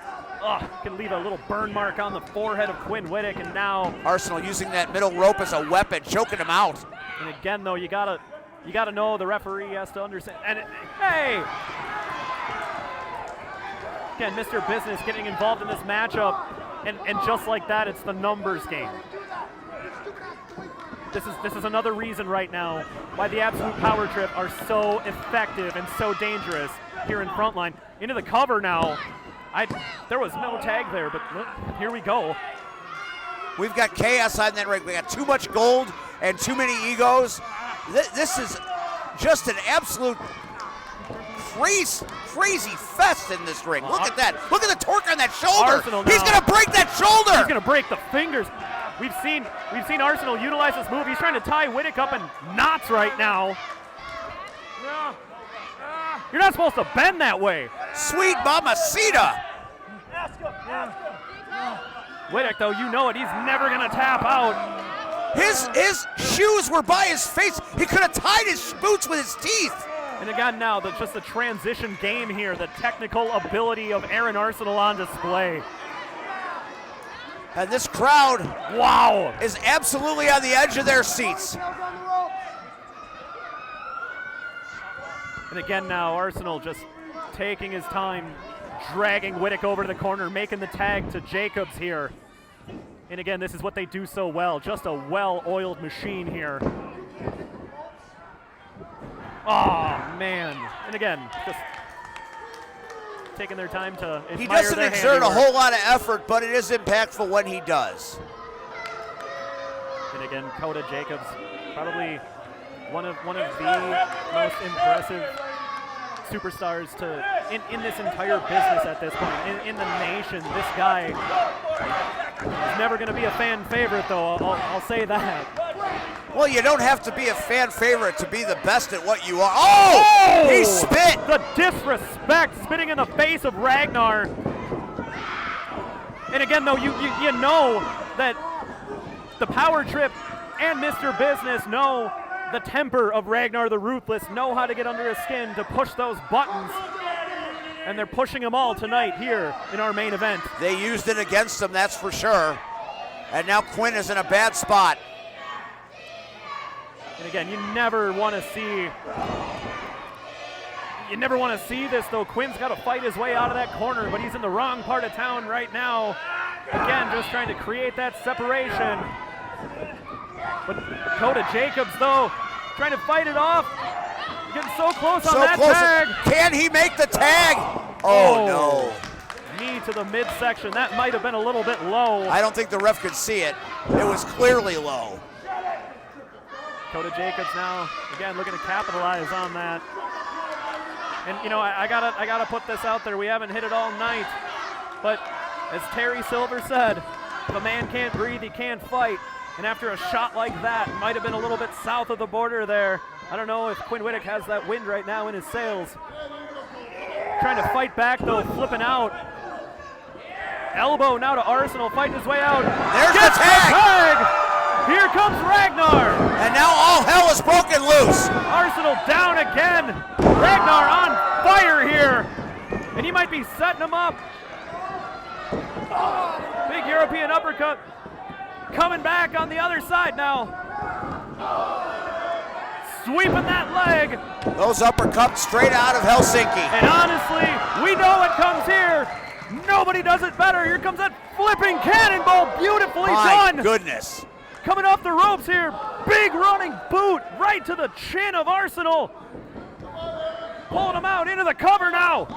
S7: can leave a little burn mark on the forehead of Quinn Wittek, and now...
S4: Arsenal using that middle rope as a weapon, choking him out.
S7: And again, though, you gotta know the referee has to understand. And, hey! Again, Mr. Business getting involved in this matchup, and just like that, it's the numbers game. This is another reason right now why the Absolute Power Trip are so effective and so dangerous here in Frontline. Into the cover now. There was no tag there, but look, here we go.
S4: We've got chaos on that ring. We got too much gold and too many egos. This is just an absolute crazy fest in this ring. Look at that. Look at the torque on that shoulder. He's going to break that shoulder.
S7: He's going to break the fingers. We've seen Arsenal utilize this move. He's trying to tie Wittek up in knots right now. You're not supposed to bend that way.
S4: Sweet mamacita.
S7: Wittek, though, you know it. He's never going to tap out.
S4: His shoes were by his face. He could have tied his boots with his teeth.
S7: And again now, just the transition game here, the technical ability of Aaron Arsenal on display.
S4: And this crowd,
S7: wow,
S4: is absolutely on the edge of their seats.
S7: And again now, Arsenal just taking his time, dragging Wittek over to the corner, making the tag to Jacobs here. And again, this is what they do so well, just a well-oiled machine here. Oh, man. And again, just taking their time to admire
S4: He doesn't
S7: their
S4: exert a
S7: handiwork.
S4: whole lot of effort, but it is impactful when he does.
S7: And again, Coda Jacobs, probably one of the most impressive superstars in this entire business at this point, in the nation. This guy is never going to be a fan favorite, though. I'll say that.
S4: Well, you don't have to be a fan favorite to be the best at what you are. Oh! He spit!
S7: The disrespect, spitting in the face of Ragnar. And again, though, you know that the Power Trip and Mr. Business know the temper of Ragnar the Ruthless, know how to get under his skin to push those buttons. And they're pushing them all tonight here in our main event.
S4: They used it against him, that's for sure. And now Quinn is in a bad spot.
S7: And again, you never want to see this, though. Quinn's got to fight his way out of that corner, but he's in the wrong part of town right now. Again, just trying to create that separation. But Dakota Jacobs, though, trying to fight it off. Getting so close on that tag.
S4: Can he make the tag? Oh, no.
S7: Knee to the midsection. That might have been a little bit low.
S4: I don't think the ref could see it. It was clearly low.
S7: Dakota Jacobs now, again, looking to capitalize on that. And, you know, I gotta put this out there. We haven't hit it all night. But as Terry Silver said, if a man can't breathe, he can't fight. And after a shot like that, might have been a little bit south of the border there. I don't know if Quinn Whittick has that wind right now in his sails. Trying to fight back, though, flipping out. Elbow now to Arsenal, fighting his way out.
S4: There's the tag!
S7: Here comes Ragnar!
S4: And now all hell is broken loose.
S7: Arsenal down again. Ragnar on fire here. And he might be setting him up. Big European uppercut. Coming back on the other side now. Sweeping that leg.
S4: Those uppercuts straight out of Helsinki.
S7: And honestly, we know it comes here. Nobody does it better. Here comes that flipping cannonball. Beautifully done.
S4: My goodness.
S7: Coming off the ropes here. Big running boot right to the chin of Arsenal. Pulling him out into the cover now.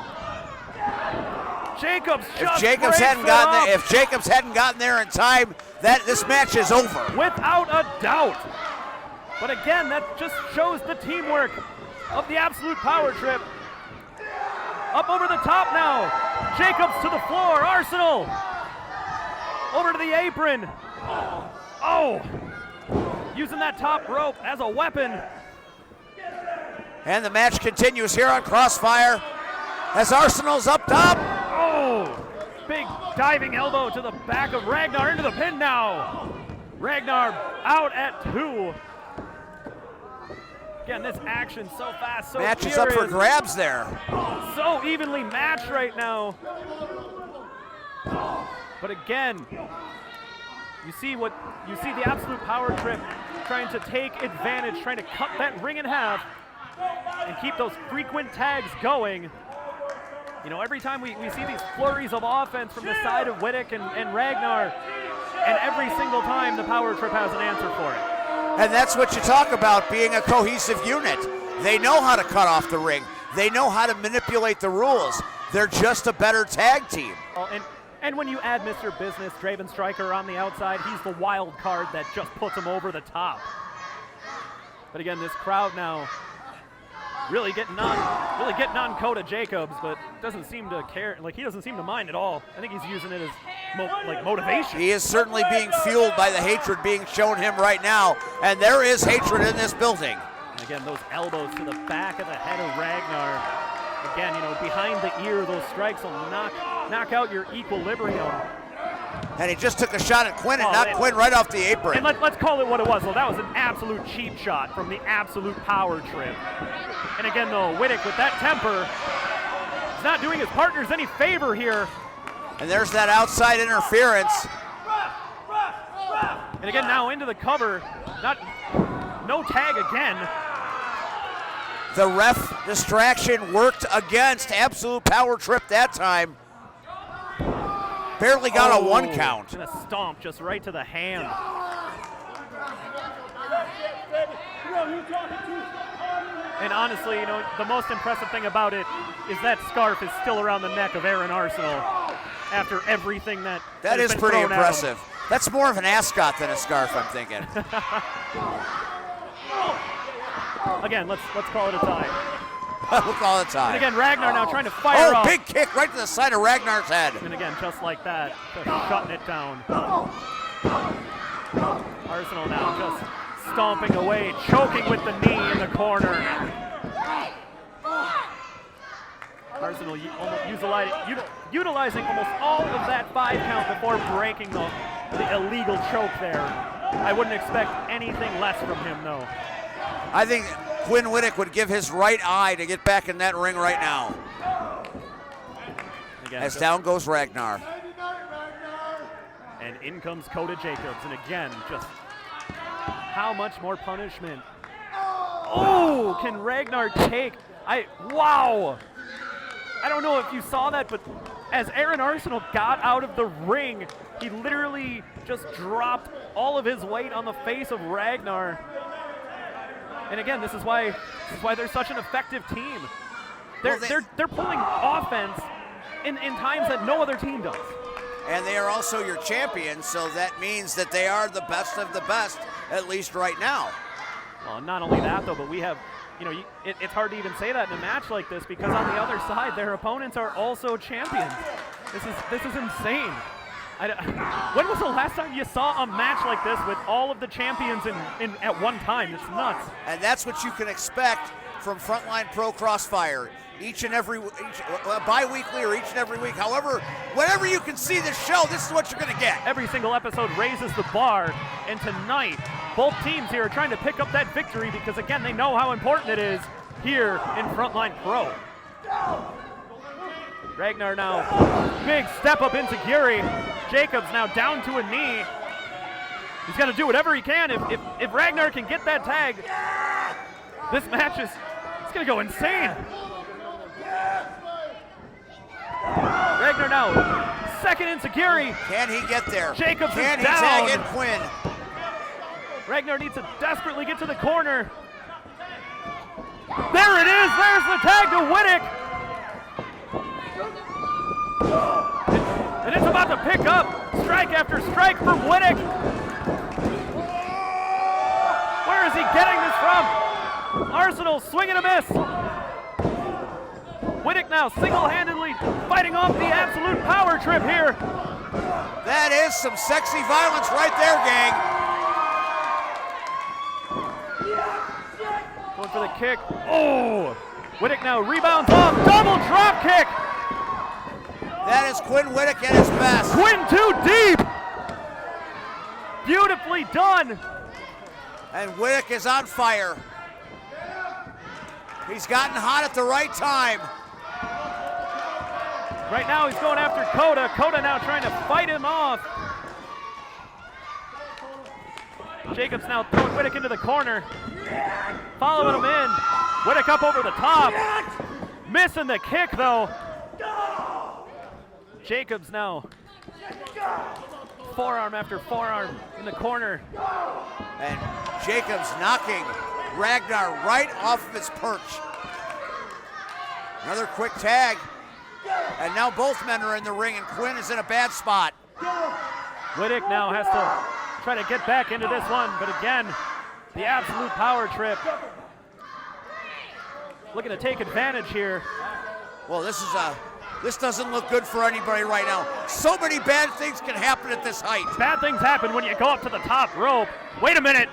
S7: Jacobs just
S4: if Jacobs hadn't gotten there in time, this match is over.
S7: Without a doubt. But again, that just shows the teamwork of the Absolute Power Trip. Up over the top now. Jacobs to the floor. Arsenal over to the apron. Oh, using that top rope as a weapon.
S4: And the match continues here on CrossFire as Arsenal's up top.
S7: Oh, big diving elbow to the back of Ragnar into the pin now. Ragnar out at 2. Again, this action so fast, so
S4: match
S7: furious.
S4: is up for grabs there.
S7: So evenly matched right now. But again, you see the Absolute Power Trip trying to take advantage, trying to cut that ring in half and keep those frequent tags going. You know, every time we see these flurries of offense from the side of Whittick and Ragnar, and every single time the Power Trip has an answer for it.
S4: And that's what you talk about, being a cohesive unit. They know how to cut off the ring. They know how to manipulate the rules. They're just a better tag team.
S7: And when you add Mr. Business, Draven Stryker on the outside, he's the wild card that just puts him over the top. But again, this crowd now really getting on Dakota Jacobs, but doesn't seem to care. Like, he doesn't seem to mind at all. I think he's using it as motivation.
S4: He is certainly being fueled by the hatred being shown him right now, and there is hatred in this building.
S7: And again, those elbows to the back of the head of Ragnar. Again, you know, behind the ear, those strikes will knock out your equilibrium.
S4: And he just took a shot at Quinn and knocked Quinn right off the apron.
S7: And let's call it what it was, though. That was an absolute cheap shot from the Absolute Power Trip. And again, though, Whittick with that temper is not doing his partners any favor here.
S4: And there's that outside interference.
S7: And again, now into the cover. No tag again.
S4: The ref distraction worked against Absolute Power Trip that time. Barely got a 1 count.
S7: And a stomp just right to the hand. And honestly, you know, the most impressive thing about it is that scarf is still around the neck of Aaron Arsenal after everything that
S4: is pretty impressive. That's more of an ascot than a scarf, I'm thinking.
S7: Again, let's call it a tie.
S4: We'll call it a tie.
S7: And again, Ragnar now trying to fire off.
S4: Big kick right to the side of Ragnar's head.
S7: And again, just like that, just shutting it down. Arsenal now just stomping away, choking with the knee in the corner. Arsenal utilizing almost all of that 5 count before breaking the illegal choke there. I wouldn't expect anything less from him, though.
S4: I think Quinn Whittick would give his right eye to get back in that ring right now.
S7: Again,
S4: as down goes Ragnar.
S7: And in comes Coda Jacobs. And again, just how much more punishment? Oh, can Ragnar take? Wow. I don't know if you saw that, but as Aaron Arsenal got out of the ring, he literally just dropped all of his weight on the face of Ragnar. And again, this is why they're such an effective team. They're pulling offense in times that no other team does.
S4: And they are also your champions, so that means that they are the best of the best, at least right now.
S7: Well, not only that, though, but we have, it's hard to even say that in a match like this because on the other side, their opponents are also champions. This is insane. When was the last time you saw a match like this with all of the champions in at one time? It's nuts.
S4: And that's what you can expect from Frontline Pro CrossFire. Each and every bi-weekly or each and every week. However, whenever you can see this show, this is what you're going to get.
S7: Every single episode raises the bar, and tonight, both teams here are trying to pick up that victory because, again, they know how important it is here in Frontline Pro. Ragnar now, big step up into Giri. Jacobs now down to a knee. He's got to do whatever he can. If Ragnar can get that tag, this match it's going to go insane. Ragnar now, second into Giri.
S4: Can he get there?
S7: Jacobs
S4: Can
S7: is
S4: he
S7: down.
S4: tag in Quinn?
S7: Ragnar needs to desperately get to the corner. There it is. There's the tag to Whittick. And it's about to pick up. Strike after strike from Whittick. Where is he getting this from? Arsenal swing and a miss. Whittick now single-handedly fighting off the absolute power trip here.
S4: That is some sexy violence right there, gang.
S7: Going for the kick. Oh! Whittick now rebounds off. Double drop kick.
S4: That is Quinn Whittick at his best.
S7: Quinn too deep. Beautifully done.
S4: And Whittick is on fire. He's gotten hot at the right time.
S7: Right now he's going after Coda. Coda now trying to fight him off. Jacobs now throwing Whittick into the corner. Following him in. Whittick up over the top. Missing the kick though. Jacobs now. Forearm after forearm in the corner.
S4: And Jacobs knocking Ragnar right off of his perch. Another quick tag. And now both men are in the ring and Quinn is in a bad spot.
S7: Whittick now has to try to get back into this one, but again, the absolute power trip. Looking to take advantage here.
S4: Well, this doesn't look good for anybody right now. So many bad things can happen at this height.
S7: Bad things happen when you go up to the top rope. Wait a minute.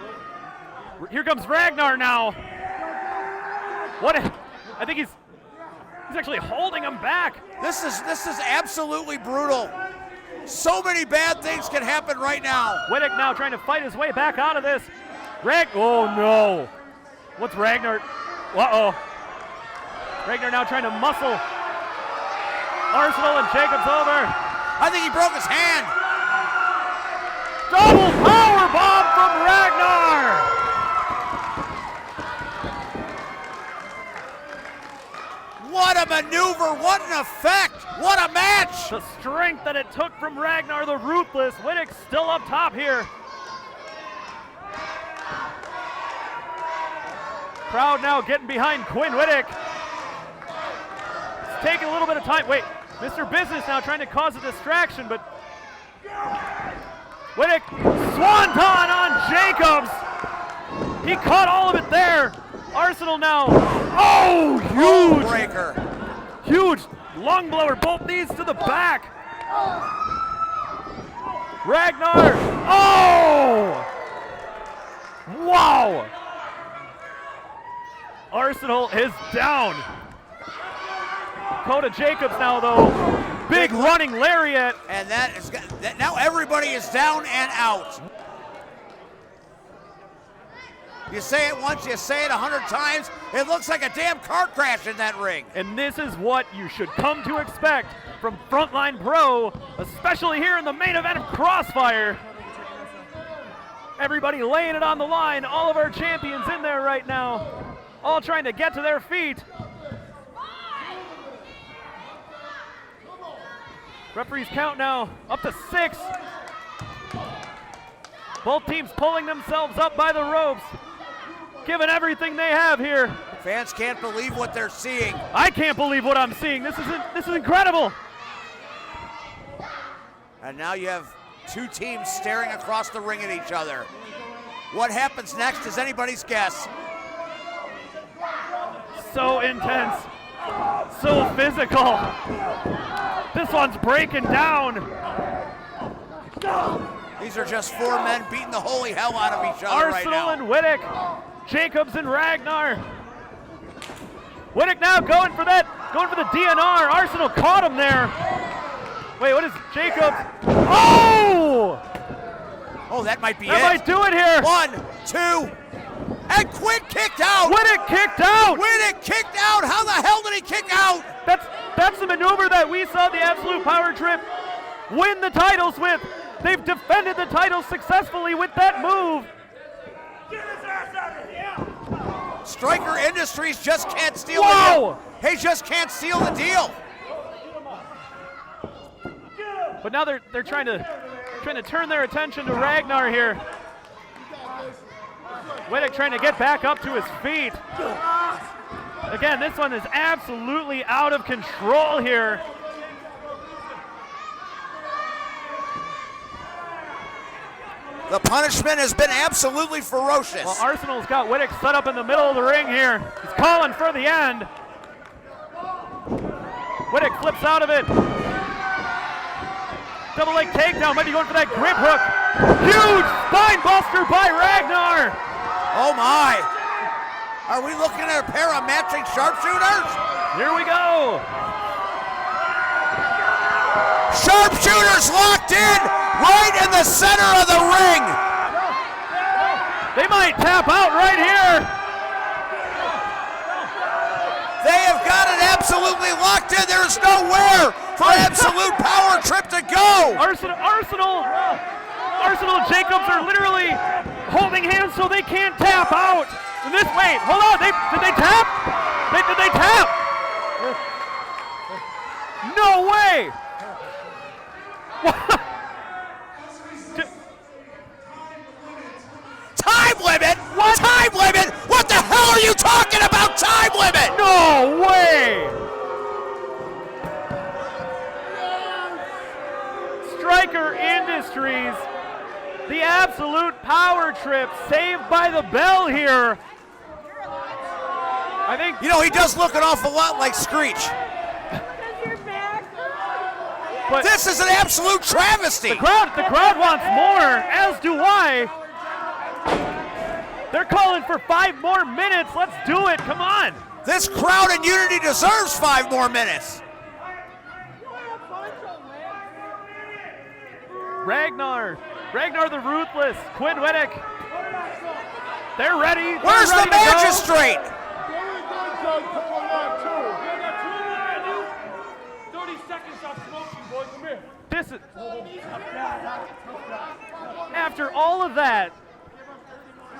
S7: Here comes Ragnar now. I think he's actually holding him back.
S4: This is absolutely brutal. So many bad things can happen right now.
S7: Whittick now trying to fight his way back out of this. Oh no. What's Ragnar? Uh-oh. Ragnar now trying to muscle Arsenal and Jacobs over.
S4: I think he broke his hand.
S7: Double power bomb from Ragnar.
S4: What a maneuver, what an effect, what a match!
S7: The strength that it took from Ragnar the Ruthless. Whittick still up top here. Crowd now getting behind Quinn Whittick. It's taking a little bit of time. Wait, Mr. Business now trying to cause a distraction, but Whittick, swanton on Jacobs. He caught all of it there. Arsenal now, huge!
S4: Breaker.
S7: Huge lung blower, both knees to the back. Ragnar, wow! Arsenal is down. Coda Jacobs now though, big running lariat.
S4: And now everybody is down and out. You say it once, you say it 100 times. It looks like a damn car crash in that ring.
S7: And this is what you should come to expect from Frontline Pro, especially here in the main event of CrossFire. Everybody laying it on the line, all of our champions in there right now, all trying to get to their feet. Referees count now up to 6. Both teams pulling themselves up by the ropes, giving everything they have here.
S4: Fans can't believe what they're seeing.
S7: I can't believe what I'm seeing. This is incredible.
S4: And now you have two teams staring across the ring at each other. What happens next is anybody's guess.
S7: So intense, so physical. This one's breaking down.
S4: These are just 4 men beating the holy hell out of each other right now.
S7: Arsenal and Wittick, Jacobs and Ragnar. Wittick now going for the DNR. Arsenal caught him there. Wait, what is Jacobs? Oh!
S4: Oh, that might be
S7: That
S4: it.
S7: might do it here.
S4: 1, 2, and Quinn kicked out.
S7: Wittick kicked out.
S4: Wittick kicked out. How the hell did he kick out?
S7: That's the maneuver that we saw the Absolute Power Trip win the titles with. They've defended the titles successfully with that move.
S9: Get his ass out of here!
S4: Stryker Industries just can't steal
S7: Whoa!
S4: the deal. He just can't seal the deal.
S7: But now they're trying to turn their attention to Ragnar here. Wittick trying to get back up to his feet. Again, this one is absolutely out of control here.
S4: The punishment has been absolutely ferocious.
S7: Well, Arsenal's got Wittick set up in the middle of the ring here. He's calling for the end. Wittick flips out of it. Double leg takedown, might be going for that grip hook. Huge spine buster by Ragnar.
S4: Oh my. Are we looking at a pair of matching sharpshooters?
S7: Here we go.
S4: Sharpshooters locked in right in the center of the ring.
S7: They might tap out right here.
S4: They have got it absolutely locked in. There's nowhere for Absolute Power Trip to go.
S7: Arsenal and Jacobs are literally holding hands so they can't tap out. And this, wait, hold on, did they tap? Did they tap? No way.
S4: Time limit? What? Time limit? What the hell are you talking about, time limit?
S7: No way! Stryker Industries, the Absolute Power Trip, saved by the bell here. I think.
S4: You know, he does look an awful lot like Screech.
S7: But
S4: this is an absolute travesty.
S7: The crowd wants more, as do I. They're calling for 5 more minutes. Let's do it. Come on.
S4: This crowd in Unity deserves 5 more minutes.
S7: Ragnar the Ruthless, Quinn Wittick. They're ready.
S4: Where's the magistrate?
S9: 30 seconds of smoking, boys. Come here.
S7: This is. After all of that,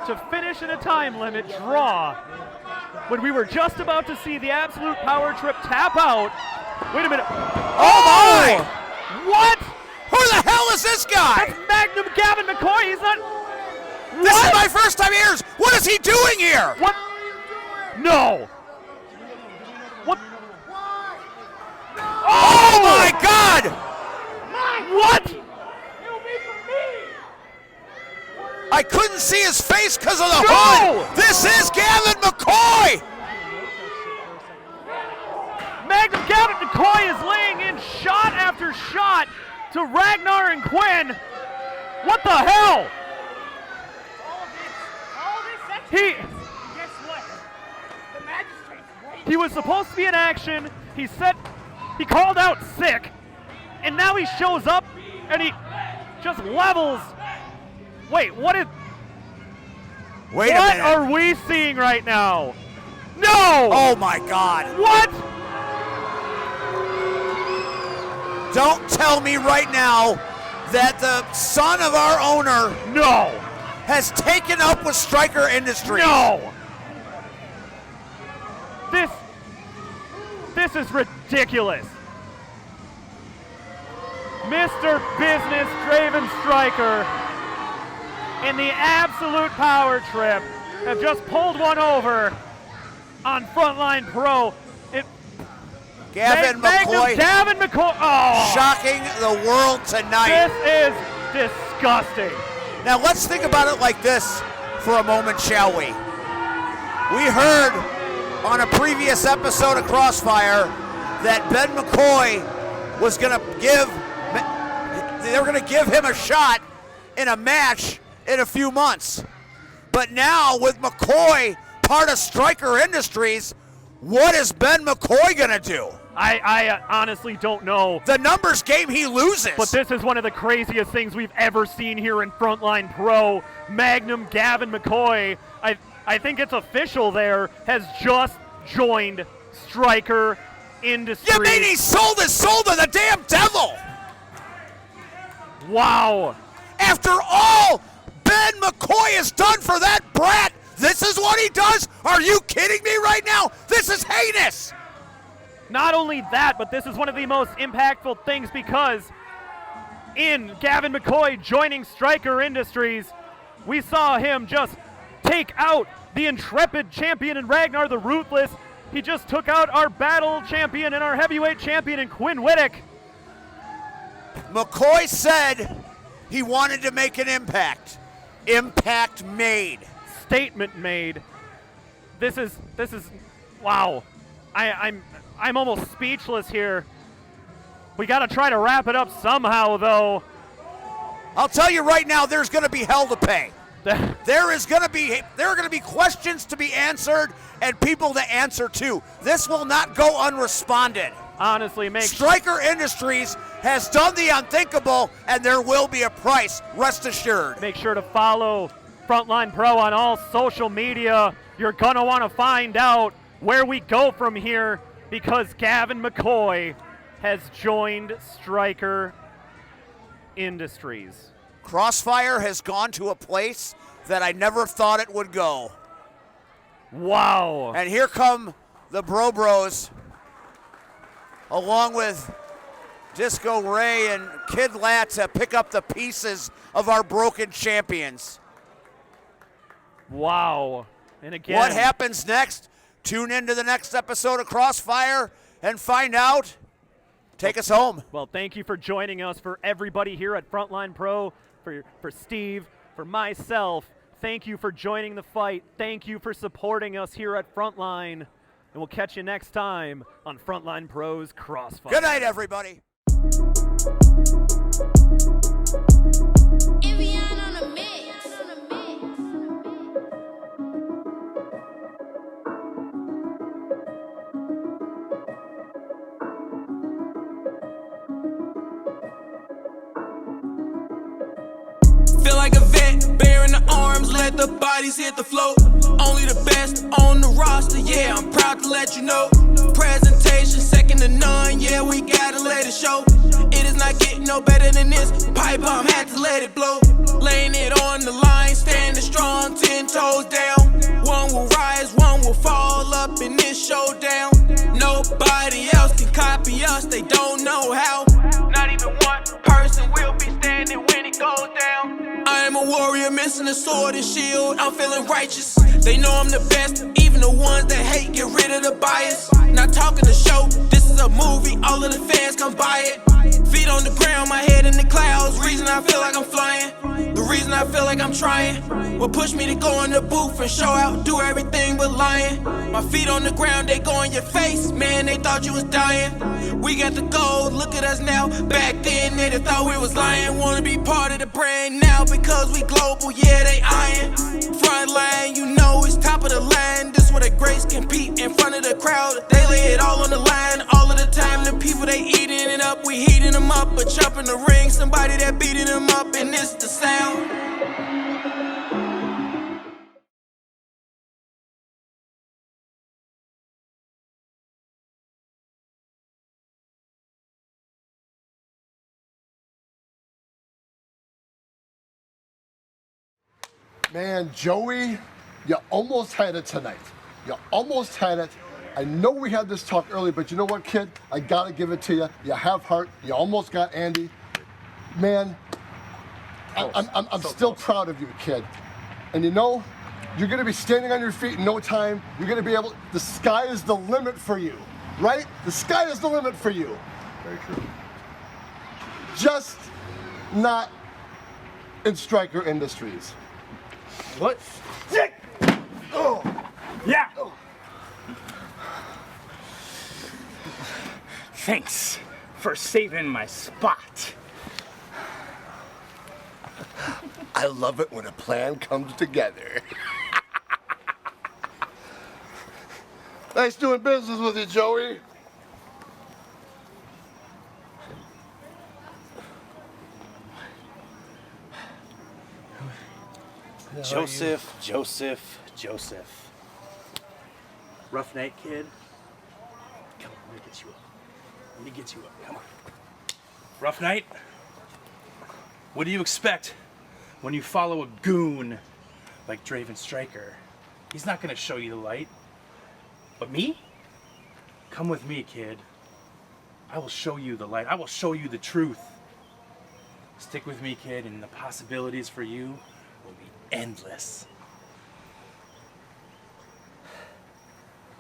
S7: to finish in a time limit draw, when we were just about to see the Absolute Power Trip tap out. Wait a minute.
S4: Oh my!
S7: What?
S4: Who the hell is this guy?
S7: That's Magnum Gavin McCoy. He's not.
S4: This is my first time here. What is he doing here?
S7: What? No. What?
S4: Oh my God!
S7: What?
S4: I couldn't see his face because of the hood. This is Gavin McCoy.
S7: Magnum Gavin McCoy is laying in shot after shot to Ragnar and Quinn. What the hell? He was supposed to be in action. He called out sick, and now he shows up and he just levels. Wait, what is?
S4: Wait a
S7: What
S4: minute.
S7: are we seeing right now? No!
S4: Oh my God.
S7: What?
S4: Don't tell me right now that the son of our owner
S7: No!
S4: has taken up with Stryker Industries.
S7: No! This is ridiculous. Mr. Business Draven Stryker and the Absolute Power Trip have just pulled one over on Frontline Pro.
S4: Gavin McCoy
S7: Gavin McCoy. Oh,
S4: shocking the world tonight.
S7: this is disgusting.
S4: Now let's think about it like this for a moment, shall we? We heard on a previous episode of Crossfire that Ben McCoy was going to give him a shot in a match in a few months. But now with McCoy part of Stryker Industries, what is Ben McCoy going to do?
S7: I honestly don't know.
S4: The numbers game he loses.
S7: But this is one of the craziest things we've ever seen here in Frontline Pro. Magnum Gavin McCoy, I think it's official there, has just joined Stryker Industries.
S4: You mean he sold his soul to the damn devil?
S7: Wow.
S4: After all Ben McCoy has done for that brat, this is what he does? Are you kidding me right now? This is heinous.
S7: Not only that, but this is one of the most impactful things because in Gavin McCoy joining Stryker Industries, we saw him just take out the intrepid champion in Ragnar the Ruthless. He just took out our battle champion and our heavyweight champion in Quinn Whittick.
S4: McCoy said he wanted to make an impact. Impact made.
S7: Statement made. This is wow. I'm almost speechless here. We got to try to wrap it up somehow, though.
S4: I'll tell you right now, there's going to be hell to pay. There are going to be questions to be answered and people to answer to. This will not go unresponded.
S7: Honestly,
S4: Stryker Industries has done the unthinkable, and there will be a price. Rest assured.
S7: Make sure to follow Frontline Pro on all social media. You're gonna want to find out where we go from here because Gavin McCoy has joined Stryker Industries.
S4: Crossfire has gone to a place that I never thought it would go.
S7: Wow.
S4: And here come the Bros, along with Disco Ray and Kid Lat to pick up the pieces of our broken champions.
S7: Wow. And again,
S4: what happens next? Tune into the next episode of Crossfire and find out. Take us home.
S7: Well, thank you for joining us. For everybody here at Frontline Pro, for Steve, for myself, thank you for joining the fight. Thank you for supporting us here at Frontline. And we'll catch you next time on Frontline Pro's Crossfire.
S4: Good night, everybody.
S10: Feel like a vet, bearing the arms, let the bodies hit the floor. Only the best on the roster, yeah, I'm proud to let you know. Presentation second to none, yeah, we gotta let it show. It is not getting no better than this. Pipe bomb had to let it blow. Laying it on the line, standing strong, 10 toes down. One will rise, one will fall up in this showdown. Nobody else can copy us, they don't know how. Not even one person will be standing when it goes down. I am a warrior missing a sword and shield, I'm feeling righteous. They know I'm the best, even the ones that hate, get rid of the bias. Not talking the show, this is a movie, all of the fans come by it. Feet on the ground, my head in the clouds, reason I feel like I'm flying. The reason I feel like I'm trying, what pushed me to go in the booth and show out, do everything but lying. My feet on the ground, they go in your face, man, they thought you was dying. We got the gold, look at us now, back then they thought we was lying. Wanna be part of the brand now because we global, yeah, they iron. Front line, you know it's top of the line, this where the greats compete in front of the crowd. They lay it all on the line, all of the time, the people they eating it up, we heating them up, but jump in the ring, somebody that beating them up, and it's the sound.
S1: Man, Joey, you almost had it tonight. You almost had it. I know we had this talk early, but you know what, kid? I gotta give it to you. You have heart. You almost got Andy. Man, I'm still proud of you, kid. And you know, you're gonna be standing on your feet in no time. You're gonna be able, the sky is the limit for you, right? The sky is the limit for you.
S8: Very true.
S1: Just not in Striker Industries.
S9: What? Oh. Yeah. Thanks for saving my spot.
S1: I love it when a plan comes together. Nice doing business with you, Joey.
S9: Joseph. Rough night, kid. Come on, let me get you up. Let me get you up. Come on. Rough night? What do you expect when you follow a goon like Draven Striker? He's not gonna show you the light. But me? Come with me, kid. I will show you the light. I will show you the truth. Stick with me, kid, and the possibilities for you will be endless.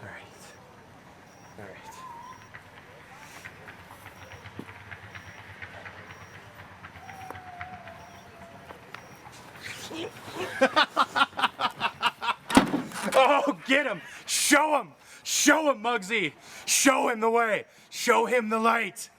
S9: All right. All right. Oh, get him! Show him! Show him, Muggsy! Show him the way! Show him the light!